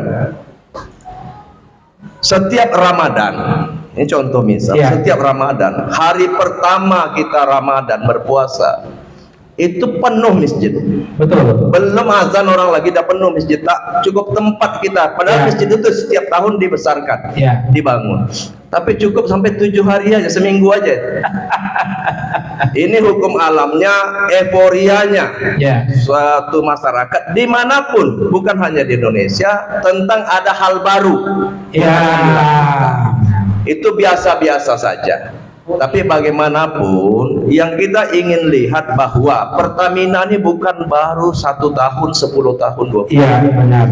setiap Ramadan, ini contoh misal, Ya. setiap Ramadan, hari pertama kita Ramadan berpuasa, itu penuh masjid. Betul. Belum azan orang lagi dah penuh masjid, tak cukup tempat kita. Padahal Ya. masjid itu setiap tahun dibesarkan, Ya. dibangun. Tapi cukup sampai 7 hari aja, seminggu aja. Ini hukum alamnya, euforianya Ya. suatu masyarakat dimanapun, bukan hanya di Indonesia, tentang ada hal baru. Ya. Itu biasa-biasa saja. Tapi bagaimanapun yang kita ingin lihat bahwa Pertamina ini bukan baru 1 tahun, 10 tahun, 20 tahun. Iya, benar.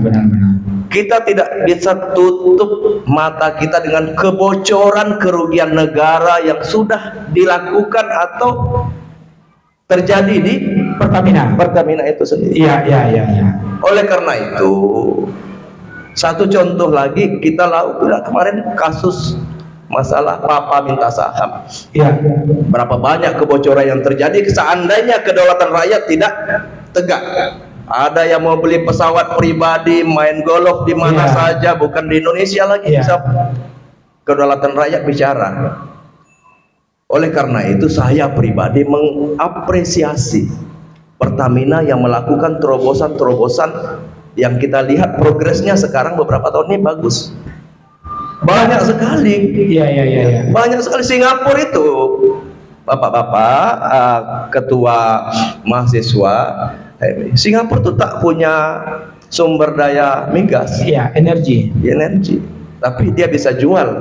Kita tidak bisa tutup mata kita dengan kebocoran kerugian negara yang sudah dilakukan atau terjadi di Pertamina itu sendiri. Iya. Oleh karena itu, satu contoh lagi kita lakukan kemarin kasus masalah papa minta saham. Iya. Berapa banyak kebocoran yang terjadi seandainya kedaulatan rakyat tidak tegak. Ada yang mau beli pesawat pribadi, main golf di mana Iya. saja, bukan di Indonesia lagi Iya. bisa kedaulatan rakyat bicara. Oleh karena itu saya pribadi mengapresiasi Pertamina yang melakukan terobosan-terobosan yang kita lihat progresnya sekarang beberapa tahun ini bagus. Banyak sekali. Iya. Banyak sekali. Singapura itu bapak-bapak ketua mahasiswa Singapura itu tak punya sumber daya migas, Iya, energi. energi, tapi dia bisa jual.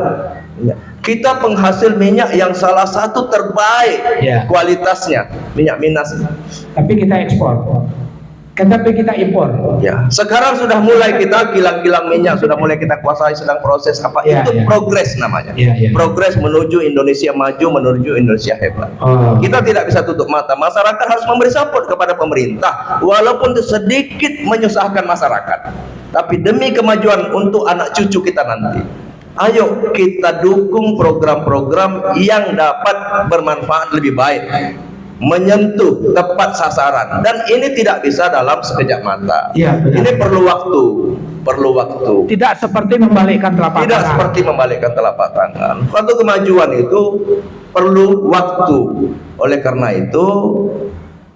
Kita penghasil minyak yang salah satu terbaik Ya. kualitasnya, minyak minas. Tapi kita ekspor. Tapi kita impor. Ya, sekarang sudah mulai kita kilang-kilang minyak sudah mulai kita kuasai, sedang proses apa Ya, itu ya. progres namanya. Ya. Progres menuju Indonesia maju, menuju Indonesia hebat. Oh. Kita tidak bisa tutup mata. Masyarakat harus memberi support kepada pemerintah, walaupun itu sedikit menyusahkan masyarakat. Tapi demi kemajuan untuk anak cucu kita nanti, ayo kita dukung program-program yang dapat bermanfaat lebih baik, menyentuh tepat sasaran, dan ini tidak bisa dalam sekejap mata. Iya, benar. Ini perlu waktu. Tidak seperti membalikkan telapak Tidak tangan. seperti membalikkan telapak tangan. Suatu kemajuan itu perlu waktu. Oleh karena itu,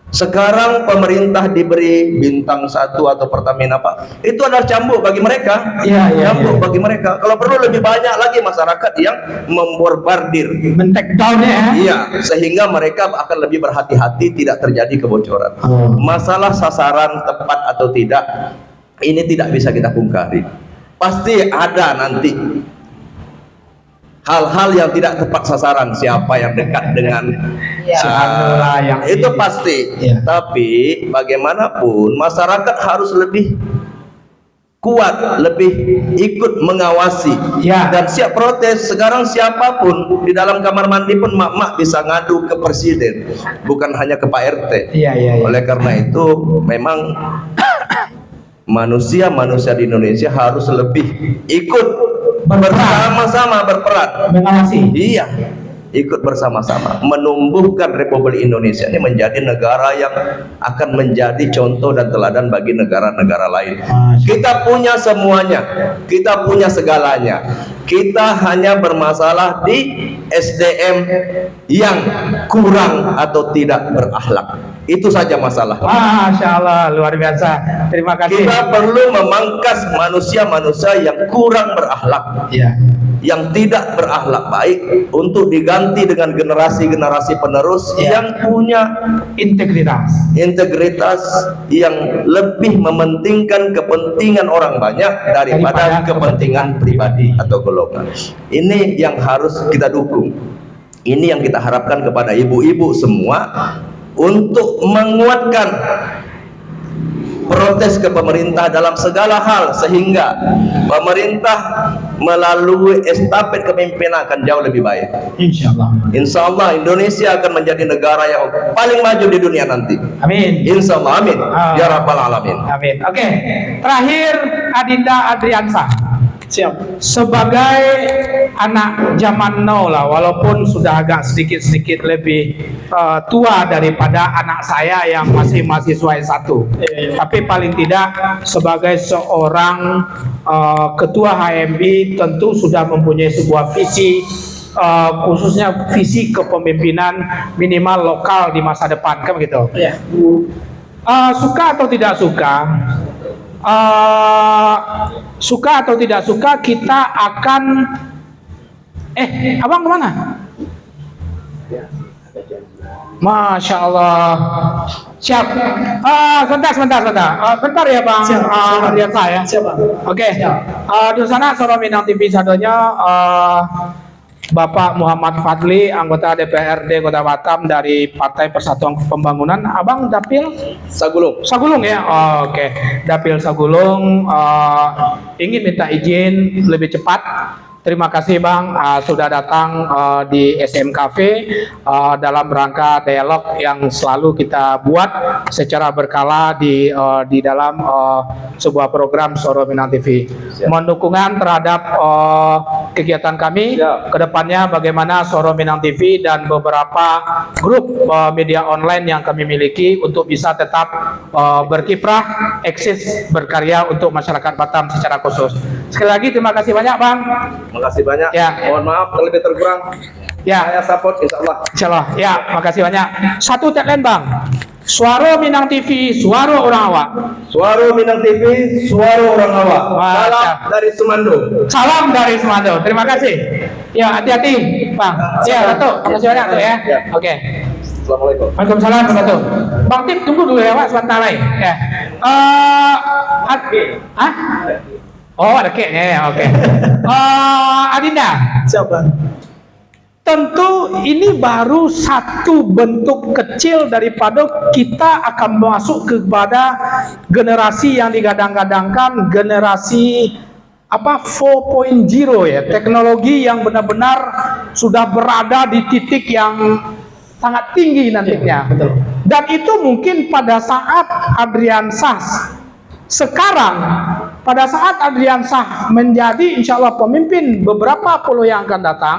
sekarang pemerintah diberi bintang 1 atau Pertamina Pak, itu adalah cambuk bagi mereka. Iya. Cambuk bagi mereka. Kalau perlu lebih banyak lagi masyarakat yang memborbardir. Men-take down ya. Iya, sehingga mereka akan lebih berhati-hati tidak terjadi kebocoran. Oh. Masalah sasaran tepat atau tidak, ini tidak bisa kita pungkari. Pasti ada nanti hal-hal yang tidak tepat sasaran, siapa yang dekat dengan Subhanallah, yang itu pasti. Iya. Tapi bagaimanapun masyarakat harus lebih kuat, lebih ikut mengawasi Ya. dan siap protes. Sekarang siapapun di dalam kamar mandi pun mak-mak bisa ngadu ke presiden, bukan hanya ke Pak RT. Iya. Oleh karena itu memang manusia-manusia di Indonesia harus lebih ikut bersama-sama berperan. Mengawasi. Iya, ikut bersama-sama menumbuhkan Republik Indonesia ini menjadi negara yang akan menjadi contoh dan teladan bagi negara-negara lain. Kita punya semuanya, kita punya segalanya. Kita hanya bermasalah di SDM yang kurang atau tidak berakhlak. Itu saja masalah. Masya Allah, luar biasa. Terima kasih. Kita perlu memangkas manusia-manusia yang kurang berakhlak, Iya. yang tidak berakhlak baik untuk diganti dengan generasi-generasi penerus yang punya integritas yang lebih mementingkan kepentingan orang banyak daripada kepentingan pribadi atau golongan. Ini yang harus kita dukung. Ini yang kita harapkan kepada ibu-ibu semua untuk menguatkan protes ke pemerintah dalam segala hal, sehingga pemerintah melalui estafet kepemimpinan akan jauh lebih baik. Insya Allah Indonesia akan menjadi negara yang paling maju di dunia nanti. Amin. Insya Allah, amin. Ya Rabbal Alamin. Amin. Oke, terakhir Adinda Adriansa. Siap. Sebagai anak zaman now lah, walaupun sudah agak sedikit lebih tua daripada anak saya yang masih mahasiswa S1, tapi paling tidak sebagai seorang ketua HMI tentu sudah mempunyai sebuah visi, khususnya visi kepemimpinan minimal lokal di masa depan, kan begitu? Iya. Suka atau tidak suka, kita akan abang kemana? Masya Allah. Siap. Sebentar. Bentar ya Bang. Lihat saya. Siap, Bang. Oke. Di sana Soro Minang TV sadonya Bapak Muhammad Fadli, anggota DPRD Kota Batam dari Partai Persatuan Pembangunan. Abang Dapil Sagulung ya. Oke. Dapil Sagulung ingin minta izin lebih cepat. Terima kasih Bang sudah datang di SM Cafe dalam rangka dialog yang selalu kita buat secara berkala di dalam sebuah program Soro Minang TV. Mohon dukungan terhadap kegiatan kami ke depannya, bagaimana Soro Minang TV dan beberapa grup media online yang kami miliki untuk bisa tetap berkiprah, eksis, berkarya untuk masyarakat Batam secara khusus. Sekali lagi terima kasih banyak Bang. Terima kasih banyak. Ya. Mohon maaf kalau lebih terkurang. Ya. Saya support insya Allah. Insya Allah. Ya, makasih banyak. Satu tagline Bang. Suara Minang TV, suara orang awak. Suara Minang TV, suara orang awak. Salam dari Semando. Salam dari Semando. Terima kasih. Ya, hati-hati Bang. Ya, Datuk. Makasih banyak tuh ya. Oke. Assalamualaikum. Waalaikumsalam warahmatullahi wabarakatuh. Bang Tip tunggu dulu ya Pak sebentar lagi. Ya. Oh, ada keknya ya, oke. Adinda. Siapa? Tentu ini baru satu bentuk kecil daripada kita akan masuk kepada generasi yang digadang-gadangkan, generasi 4.0 ya, teknologi yang benar-benar sudah berada di titik yang sangat tinggi nantinya. Betul. Dan itu mungkin pada saat Adriansah sekarang, pada saat Adriansah menjadi insya Allah pemimpin beberapa pulau yang akan datang,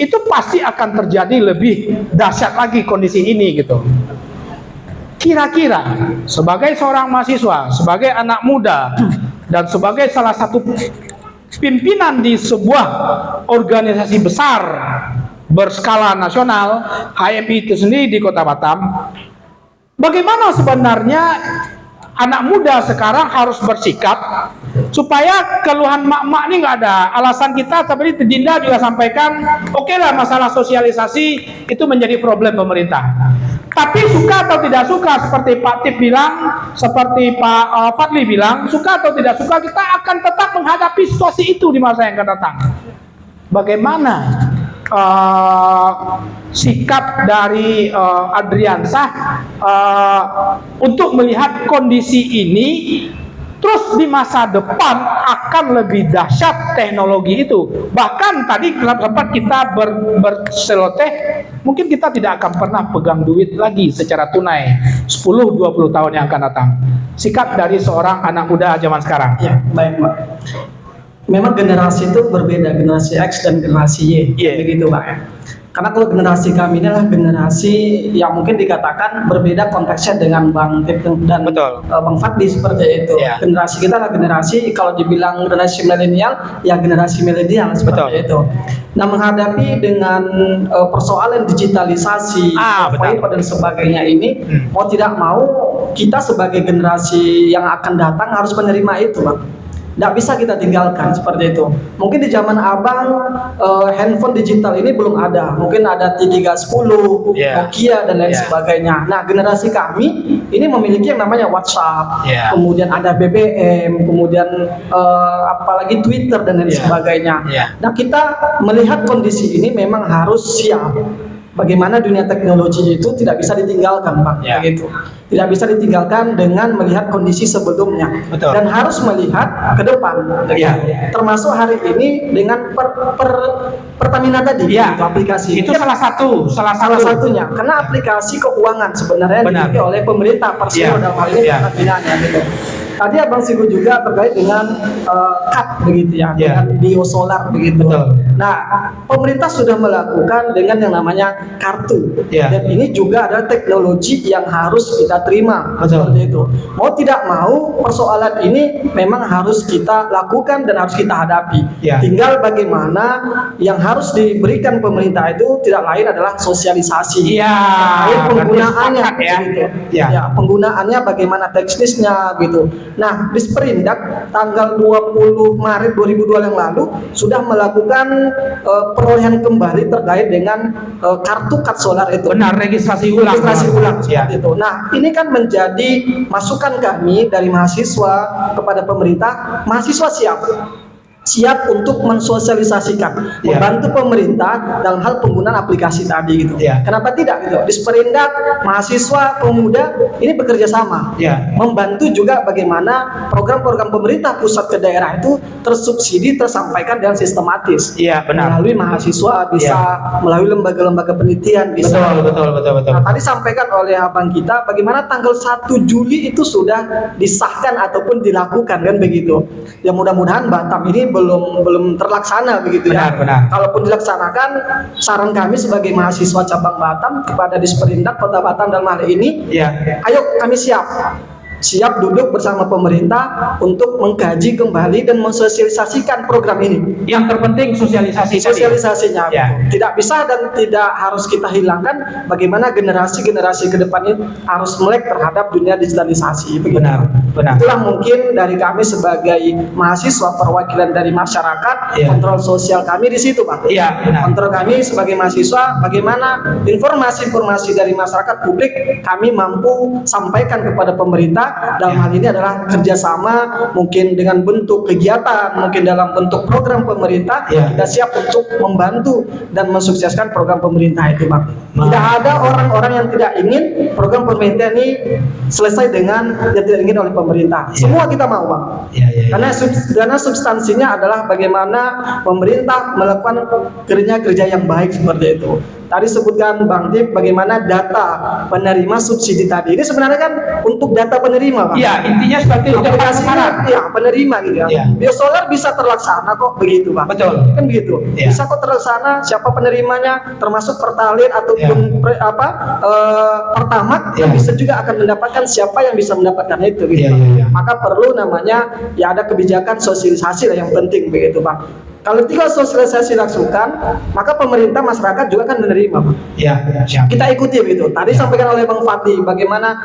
itu pasti akan terjadi lebih dahsyat lagi kondisi ini gitu. Kira-kira sebagai seorang mahasiswa, sebagai anak muda, dan sebagai salah satu pimpinan di sebuah organisasi besar berskala nasional, HMI itu sendiri di Kota Batam, bagaimana sebenarnya anak muda sekarang harus bersikap supaya keluhan mak-mak ini nggak ada. Alasan kita seperti Dinda juga sampaikan, oke lah masalah sosialisasi itu menjadi problem pemerintah. Tapi suka atau tidak suka, seperti Pak Tip bilang, seperti Pak Fadli bilang, suka atau tidak suka kita akan tetap menghadapi situasi itu di masa yang akan datang. Bagaimana sikap dari Adriansah untuk melihat kondisi ini, terus di masa depan akan lebih dahsyat teknologi itu. Bahkan tadi sempat kita berseloteh, mungkin kita tidak akan pernah pegang duit lagi secara tunai 10-20 tahun yang akan datang. Sikap dari seorang anak muda zaman sekarang. Ya, baik Pak. Memang generasi itu berbeda, generasi X dan generasi Y, begitu Pak. Karena kalau generasi kami ini adalah generasi yang mungkin dikatakan berbeda konteksnya dengan Bang Tip dan Bang Fadli seperti itu. Generasi kita adalah generasi, kalau dibilang generasi milenial, ya generasi milenial seperti itu. Nah, menghadapi dengan persoalan digitalisasi, dan sebagainya ini, mau tidak mau kita sebagai generasi yang akan datang harus menerima itu, Bang. tidak bisa kita tinggalkan seperti itu. Mungkin di zaman abang handphone digital ini belum ada, mungkin ada 3310, Nokia dan lain sebagainya. Nah, generasi kami ini memiliki yang namanya WhatsApp, kemudian ada BBM, kemudian apalagi Twitter dan lain sebagainya. Nah, kita melihat kondisi ini memang harus siap. Bagaimana dunia teknologi itu tidak bisa ditinggalkan, Pak, gitu. Tidak bisa ditinggalkan dengan melihat kondisi sebelumnya. Betul. Dan harus melihat ke depan. Termasuk hari ini dengan Pertamina tadi, itu aplikasi. Itu salah satunya. Karena aplikasi keuangan sebenarnya dimiliki oleh pemerintah, Persero dalam hal ini Pertamina, gitu. Tadi Abang singgung juga terkait dengan cut begitu ya, dengan biosolar begitu. Nah, pemerintah sudah melakukan dengan yang namanya kartu. Dan ini juga adalah teknologi yang harus kita terima seperti itu. Mau tidak mau persoalan ini memang harus kita lakukan dan harus kita hadapi. Tinggal bagaimana yang harus diberikan pemerintah itu tidak lain adalah sosialisasi. Penggunaannya penggunaannya bagaimana teknisnya gitu. Nah, Disperindak tanggal 20 Maret 2002 yang lalu sudah melakukan perolehan kembali terkait dengan kartu kat solar itu. Benar, registrasi ulang seperti itu. Nah, ini kan menjadi masukan kami dari mahasiswa kepada pemerintah. Mahasiswa siap untuk mensosialisasikan, membantu pemerintah dalam hal penggunaan aplikasi tadi gitu. Kenapa tidak gitu? Disperindak, mahasiswa, pemuda ini bekerja sama, membantu juga bagaimana program-program pemerintah pusat ke daerah itu tersubsidi, tersampaikan dengan sistematis. Melalui mahasiswa bisa, melalui lembaga-lembaga penelitian bisa. Betul. Nah, tadi sampaikan oleh abang kita, bagaimana tanggal 1 Juli itu sudah disahkan ataupun dilakukan kan begitu. Ya mudah-mudahan Batam ini belum terlaksana begitu ya. Kalaupun dilaksanakan, saran kami sebagai mahasiswa cabang Batam kepada Disperindak Kota Batam dalam hal ini, ayo kami siap duduk bersama pemerintah untuk mengkaji kembali dan mensosialisasikan program ini. Yang terpenting sosialisasinya. Tidak bisa dan tidak harus kita hilangkan bagaimana generasi ke depan ini harus melek terhadap dunia digitalisasi. Benar. Itulah mungkin dari kami sebagai mahasiswa, perwakilan dari masyarakat, kontrol sosial kami di situ, Pak. Kontrol kami sebagai mahasiswa, bagaimana informasi-informasi dari masyarakat publik kami mampu sampaikan kepada pemerintah. Dalam hal ini adalah kerjasama, mungkin dengan bentuk kegiatan, mungkin dalam bentuk program pemerintah. Kita siap untuk membantu dan mensukseskan program pemerintah itu, Pak. Tidak ada orang-orang yang tidak ingin program pemerintah ini selesai dengan yang tidak ingin oleh pemerintah. Semua kita mau, Pak. Karena substansinya adalah bagaimana pemerintah melakukan kerja yang baik seperti itu. Tadi sebutkan Bang Tip bagaimana data penerima subsidi tadi. Ini sebenarnya kan untuk data penerima, Pak. Intinya seperti itu. Penerima gitu ya. Biosolar bisa terlaksana kok begitu, Pak. Betul. Kan begitu. Bisa kok terlaksana, siapa penerimanya, termasuk Pertalite ataupun Pertamax, bisa juga akan mendapatkan siapa yang bisa mendapatkan itu gitu. Maka perlu namanya ada kebijakan sosialisasi lah yang penting begitu, Pak. Kalau tinggal sosialisasi langsungkan, maka pemerintah, masyarakat juga akan menerima, Pak. Kita ikuti begitu. Tadi sampaikan oleh Bang Fadli bagaimana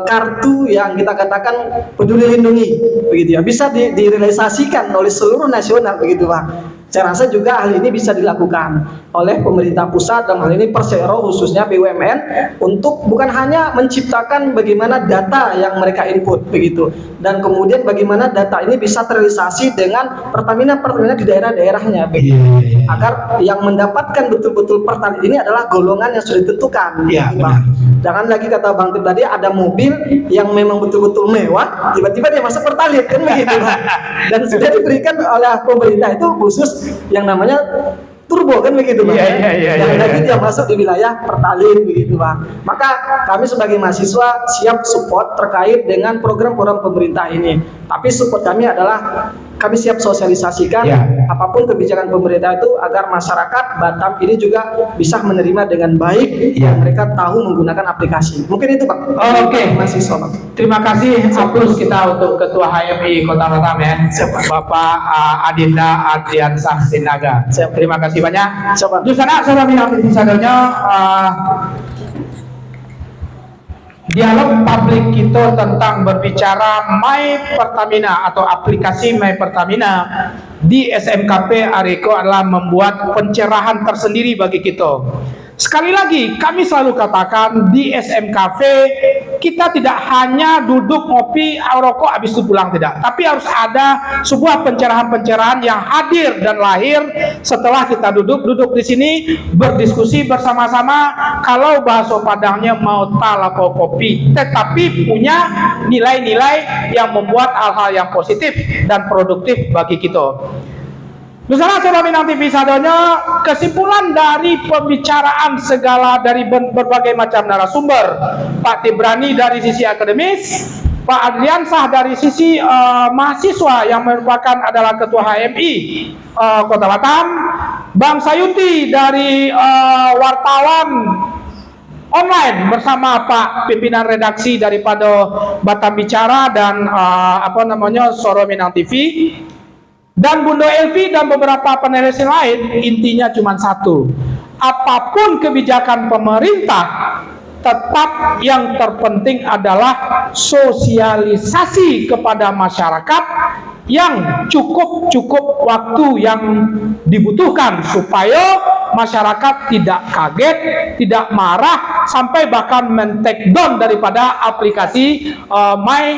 kartu yang kita katakan peduli lindungi, begitu ya, bisa direalisasikan oleh seluruh nasional, begitu, Pak. Saya rasa juga hal ini bisa dilakukan oleh pemerintah pusat, dalam hal ini Persero khususnya BUMN, untuk bukan hanya menciptakan bagaimana data yang mereka input begitu, dan kemudian bagaimana data ini bisa terrealisasi dengan Pertamina di daerah-daerahnya begitu. Agar yang mendapatkan betul-betul Pertalite ini adalah golongan yang sudah ditentukan. Jangan lagi kata Bang Tip tadi ada mobil yang memang betul-betul mewah, tiba-tiba dia masuk Pertalite kan begitu, Pak. Dan sudah diberikan oleh pemerintah itu khusus yang namanya turbo kan begitu, Pak. Jangan lagi dia masuk di wilayah Pertalite begitu, Pak. Maka kami sebagai mahasiswa siap support terkait dengan program-program pemerintah ini. Tapi support kami adalah kami siap sosialisasikan apapun kebijakan pemerintah itu agar masyarakat Batam ini juga bisa menerima dengan baik, dan mereka tahu menggunakan aplikasi. Mungkin itu, Pak. Oke, mahasiswa, Pak. Terima kasih aplaus kita untuk Ketua HMI Kota Batam ya, Bapak Adinda Adriansah Sinaga. Terima kasih banyak. Di sana saudara minat sadonya dialog publik kita tentang berbicara My Pertamina atau aplikasi My Pertamina di SMKP Ariko adalah membuat pencerahan tersendiri bagi kita. Sekali lagi, kami selalu katakan di SMKP kita tidak hanya duduk ngopi, rokok, habis itu pulang, tidak. Tapi harus ada sebuah pencerahan-pencerahan yang hadir dan lahir setelah kita duduk di sini berdiskusi bersama-sama. Kalau bahasa Padangnya mau talako kopi, tetapi punya nilai-nilai yang membuat hal-hal yang positif dan produktif bagi kita. Misalnya Saudara Minang TV sadonya, kesimpulan dari pembicaraan segala dari berbagai macam narasumber, Pak Tibrani dari sisi akademis, Pak Adriansah dari sisi mahasiswa yang merupakan adalah Ketua HMI Kota Batam, Bang Sayuti dari wartawan online bersama Pak pimpinan redaksi daripada Batam Bicara dan Soro Minang TV, dan Bunda Elvi dan beberapa panelis yang lain. Intinya cuma satu, apapun kebijakan pemerintah, tetap yang terpenting adalah sosialisasi kepada masyarakat yang cukup waktu yang dibutuhkan supaya masyarakat tidak kaget, tidak marah, sampai bahkan men-take down daripada aplikasi My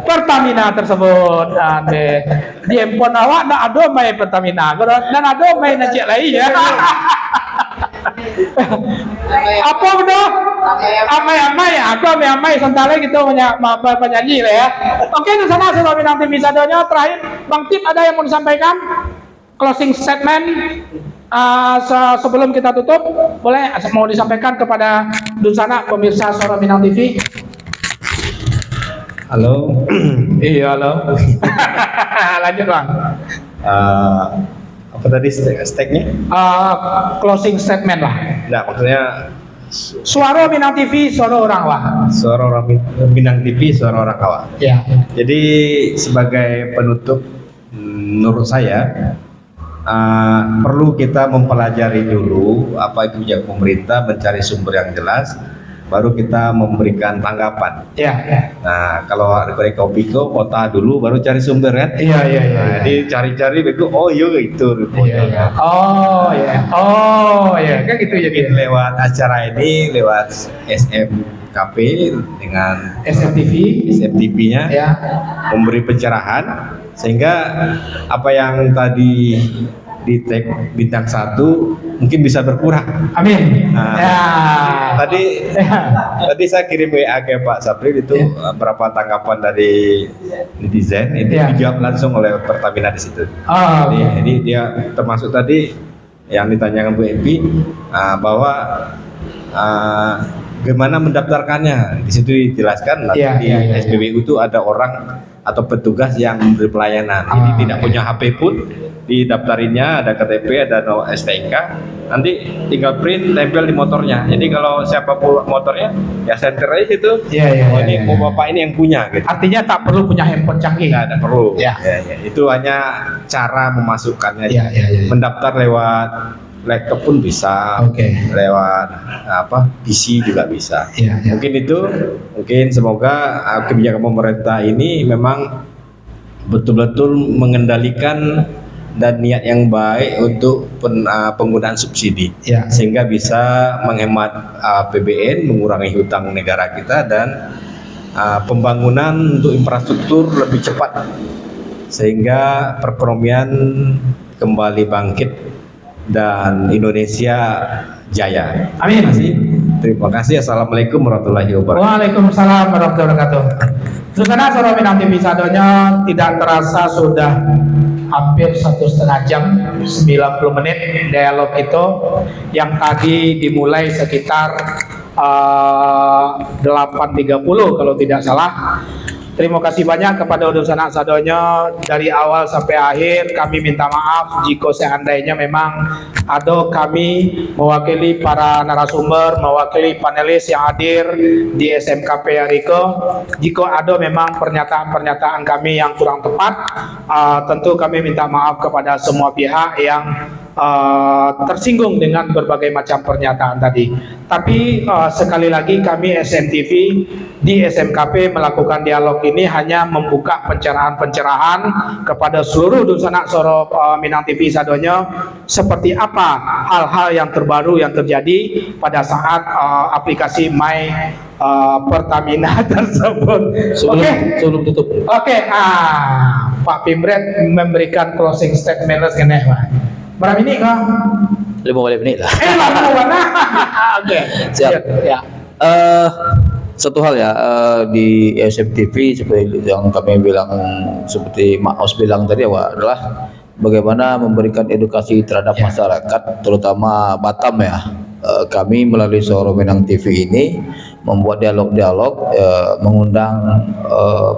Pertamina tersebut. Di handphone awak nak ada My Pertamina dan ada My najik lain ya. Apa udah? Amai, aku amai santale gitu penyanyi lah ya. Oke, di sana Saudara Minang TV sadonya. Terakhir, Bang Tip ada yang mau disampaikan? Closing statement sebelum kita tutup, boleh mau disampaikan kepada Dunsana pemirsa Saudara Minang TV. Halo. Iya, halo. Lanjut Bang. Apa tadi steknya? Closing statement lah. Nah, maksudnya Suara Minang TV, suara orang lah. suara orang Minang TV, suara orang Kawah. Ya. Jadi sebagai penutup, menurut saya perlu kita mempelajari dulu apa itu kebijakan pemerintah, mencari sumber yang jelas, baru kita memberikan tanggapan. Ya. Nah, kalau ada kopi kota dulu, baru cari sumber kan? Iya. Nah, jadi cari-cari begitu, oh iya itu Iya. Oh ya, kan gitu ya. Mungkin lewat acara ini, lewat SMKP dengan SMTV-nya Ya. memberi pencerahan, sehingga apa yang tadi di tag bintang 1 mungkin bisa berkurang. Amin. Nah, Ya. Tadi saya kirim WA ke Pak Sapril itu berapa tanggapan dari netizen itu dijawab langsung oleh Pertamina di situ. Oh, Jadi dia termasuk tadi yang ditanyakan Bu Evi bahwa bagaimana mendaftarkannya, di situ dijelaskan nanti di SPBU itu ada orang atau petugas yang memberi pelayanan. Jadi tidak punya HP pun didaftarinnya, ada KTP, ada STNK, nanti tinggal print, tempel di motornya. Jadi kalau siapa motornya ya center aja situ. Ini mau bapak ini yang punya gitu. Artinya tak perlu punya handphone canggih. Tidak perlu. Ya. Itu hanya cara memasukkannya. Mendaftar lewat laptop pun bisa, lewat PC juga bisa. Mungkin itu, semoga kebijakan pemerintah ini memang betul-betul mengendalikan dan niat yang baik untuk penggunaan subsidi, sehingga bisa menghemat APBN, mengurangi hutang negara kita, dan pembangunan untuk infrastruktur lebih cepat, sehingga perekonomian kembali bangkit dan Indonesia jaya. Amin. Terima kasih. Assalamualaikum warahmatullahi wabarakatuh. Waalaikumsalam warahmatullahi wabarakatuh. Susana Saudara Minang TV sadonya, tidak terasa sudah hampir 1,5 jam, 90 menit dialog itu yang tadi dimulai sekitar 8.30 kalau tidak salah. Terima kasih banyak kepada Udun Sanak Sadonya dari awal sampai akhir. Kami minta maaf jika seandainya memang ada kami mewakili para narasumber, mewakili panelis yang hadir di SMKP Ariko, jika ada memang pernyataan-pernyataan kami yang kurang tepat, tentu kami minta maaf kepada semua pihak yang tersinggung dengan berbagai macam pernyataan tadi. Tapi sekali lagi kami SMTV di SMKP melakukan dialog ini hanya membuka pencerahan-pencerahan kepada seluruh Dusanak Soro Minang TV sadonyo seperti apa hal-hal yang terbaru yang terjadi pada saat aplikasi My Pertamina tersebut. Sebelum tutup. Pak Pimret memberikan closing statement keneh Pak. Berapa ini kah? 5 menit lah. Oke. Siap. Ya. Satu hal ya, di SMTV seperti yang kami bilang, seperti Mas bilang tadi adalah bagaimana memberikan edukasi terhadap masyarakat, terutama Batam ya. Kami melalui Soro Minang TV ini membuat dialog-dialog, mengundang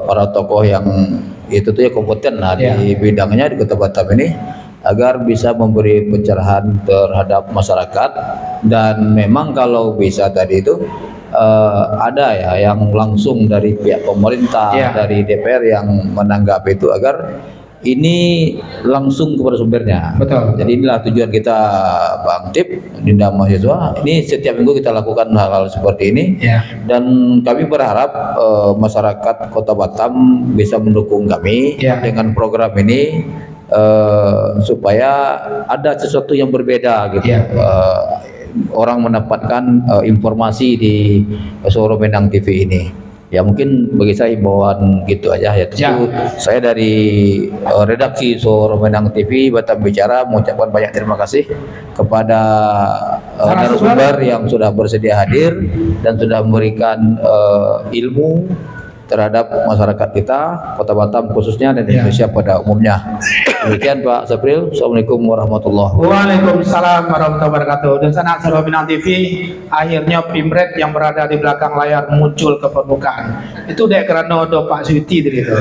para tokoh yang itu tuh ya kompeten lah di bidangnya di Kota Batam ini, agar bisa memberi pencerahan terhadap masyarakat. Dan memang kalau bisa tadi itu ada ya yang langsung dari pihak pemerintah, dari DPR yang menanggapi itu, agar ini langsung kepada sumbernya. Betul. Jadi inilah tujuan kita Bang Tip, Dinda Mahasiswa. Ini setiap minggu kita lakukan hal-hal seperti ini. Dan kami berharap masyarakat Kota Batam bisa mendukung kami dengan program ini, supaya ada sesuatu yang berbeda gitu. Orang mendapatkan informasi di Soro Minang TV ini. Ya mungkin bagi saya himbauan gitu aja ya. Tentu saya dari redaksi Soro Minang TV Batam Bicara mengucapkan banyak terima kasih kepada narasumber yang sudah bersedia hadir dan sudah memberikan ilmu terhadap masyarakat kita, Kota Batam khususnya, dan Indonesia pada umumnya. Demikian Pak Sapril. Assalamualaikum warahmatullahi wabarakatuh. Waalaikumsalam warahmatullahi wabarakatuh. Dan Dusanak Soro Minang TV, akhirnya Pimret yang berada di belakang layar muncul ke permukaan. Itu dek kerana do Pak Suti tadi itu.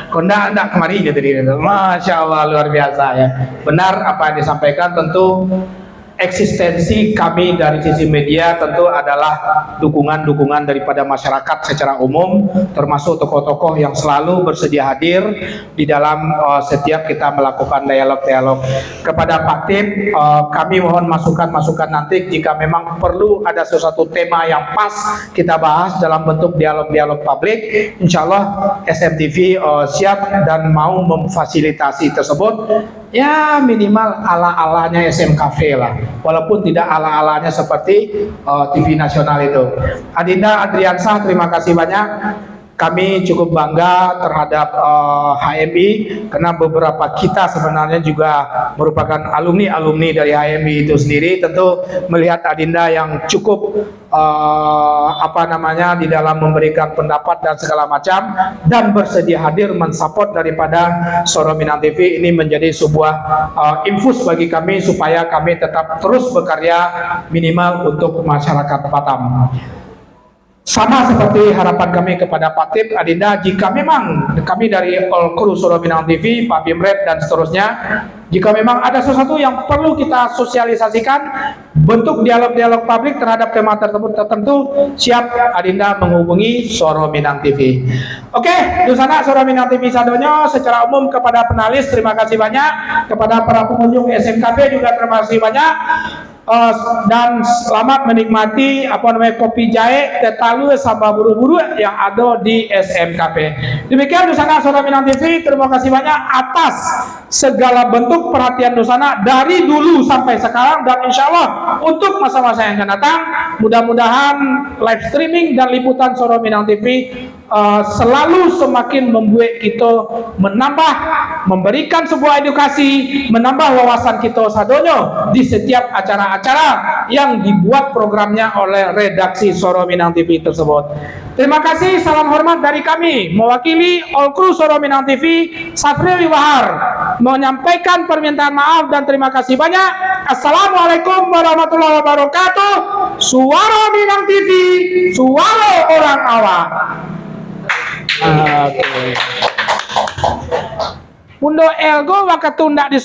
Konda anda kemari gitu tadi itu. Masya Allah, luar biasa ya. Benar apa yang disampaikan. Tentu eksistensi kami dari sisi media tentu adalah dukungan-dukungan daripada masyarakat secara umum, termasuk tokoh-tokoh yang selalu bersedia hadir di dalam setiap kita melakukan dialog-dialog. Kepada Pak Tip, kami mohon masukan-masukan nanti jika memang perlu ada sesuatu tema yang pas kita bahas dalam bentuk dialog-dialog publik. Insya Allah SMTV siap dan mau memfasilitasi tersebut. Ya minimal ala-alanya SMKV lah, walaupun tidak ala-alanya seperti TV nasional itu. Adinda Adriansah, terima kasih banyak. Kami cukup bangga terhadap HMI karena beberapa kita sebenarnya juga merupakan alumni dari HMI itu sendiri. Tentu melihat Adinda yang cukup di dalam memberikan pendapat dan segala macam, dan bersedia hadir mensupport daripada Soro Minang TV ini menjadi sebuah infus bagi kami supaya kami tetap terus bekarya minimal untuk masyarakat Batam. Sama seperti harapan kami kepada Pak Tip, Adinda, jika memang kami dari all crew Soro Minang TV, Pak Pimret dan seterusnya, jika memang ada sesuatu yang perlu kita sosialisasikan, bentuk dialog-dialog publik terhadap tema tersebut tertentu, siap Adinda menghubungi Soro Minang TV. Oke, Dusanak Soro Minang TV sadonyo, secara umum kepada penalis terima kasih banyak, kepada para pengunjung SMKP juga terima kasih banyak. Dan selamat menikmati kopi jahe tetalu sama buru-buru yang ada di SMKP. Demikian Dusanak Soro Minang TV, terima kasih banyak atas segala bentuk perhatian Dusanak dari dulu sampai sekarang, dan insya Allah untuk masa-masa yang akan datang mudah-mudahan live streaming dan liputan Soro Minang TV selalu semakin membuat kita menambah, memberikan sebuah edukasi, menambah wawasan kita sadonyo di setiap acara-acara yang dibuat programnya oleh redaksi Soro Minang TV tersebut. Terima kasih, salam hormat dari kami mewakili all crew Soro Minang TV, Sapril Bahar menyampaikan permintaan maaf dan terima kasih banyak. Assalamualaikum warahmatullahi wabarakatuh. Soro Minang TV, suara orang awam. Mundo elgo waktu ndak di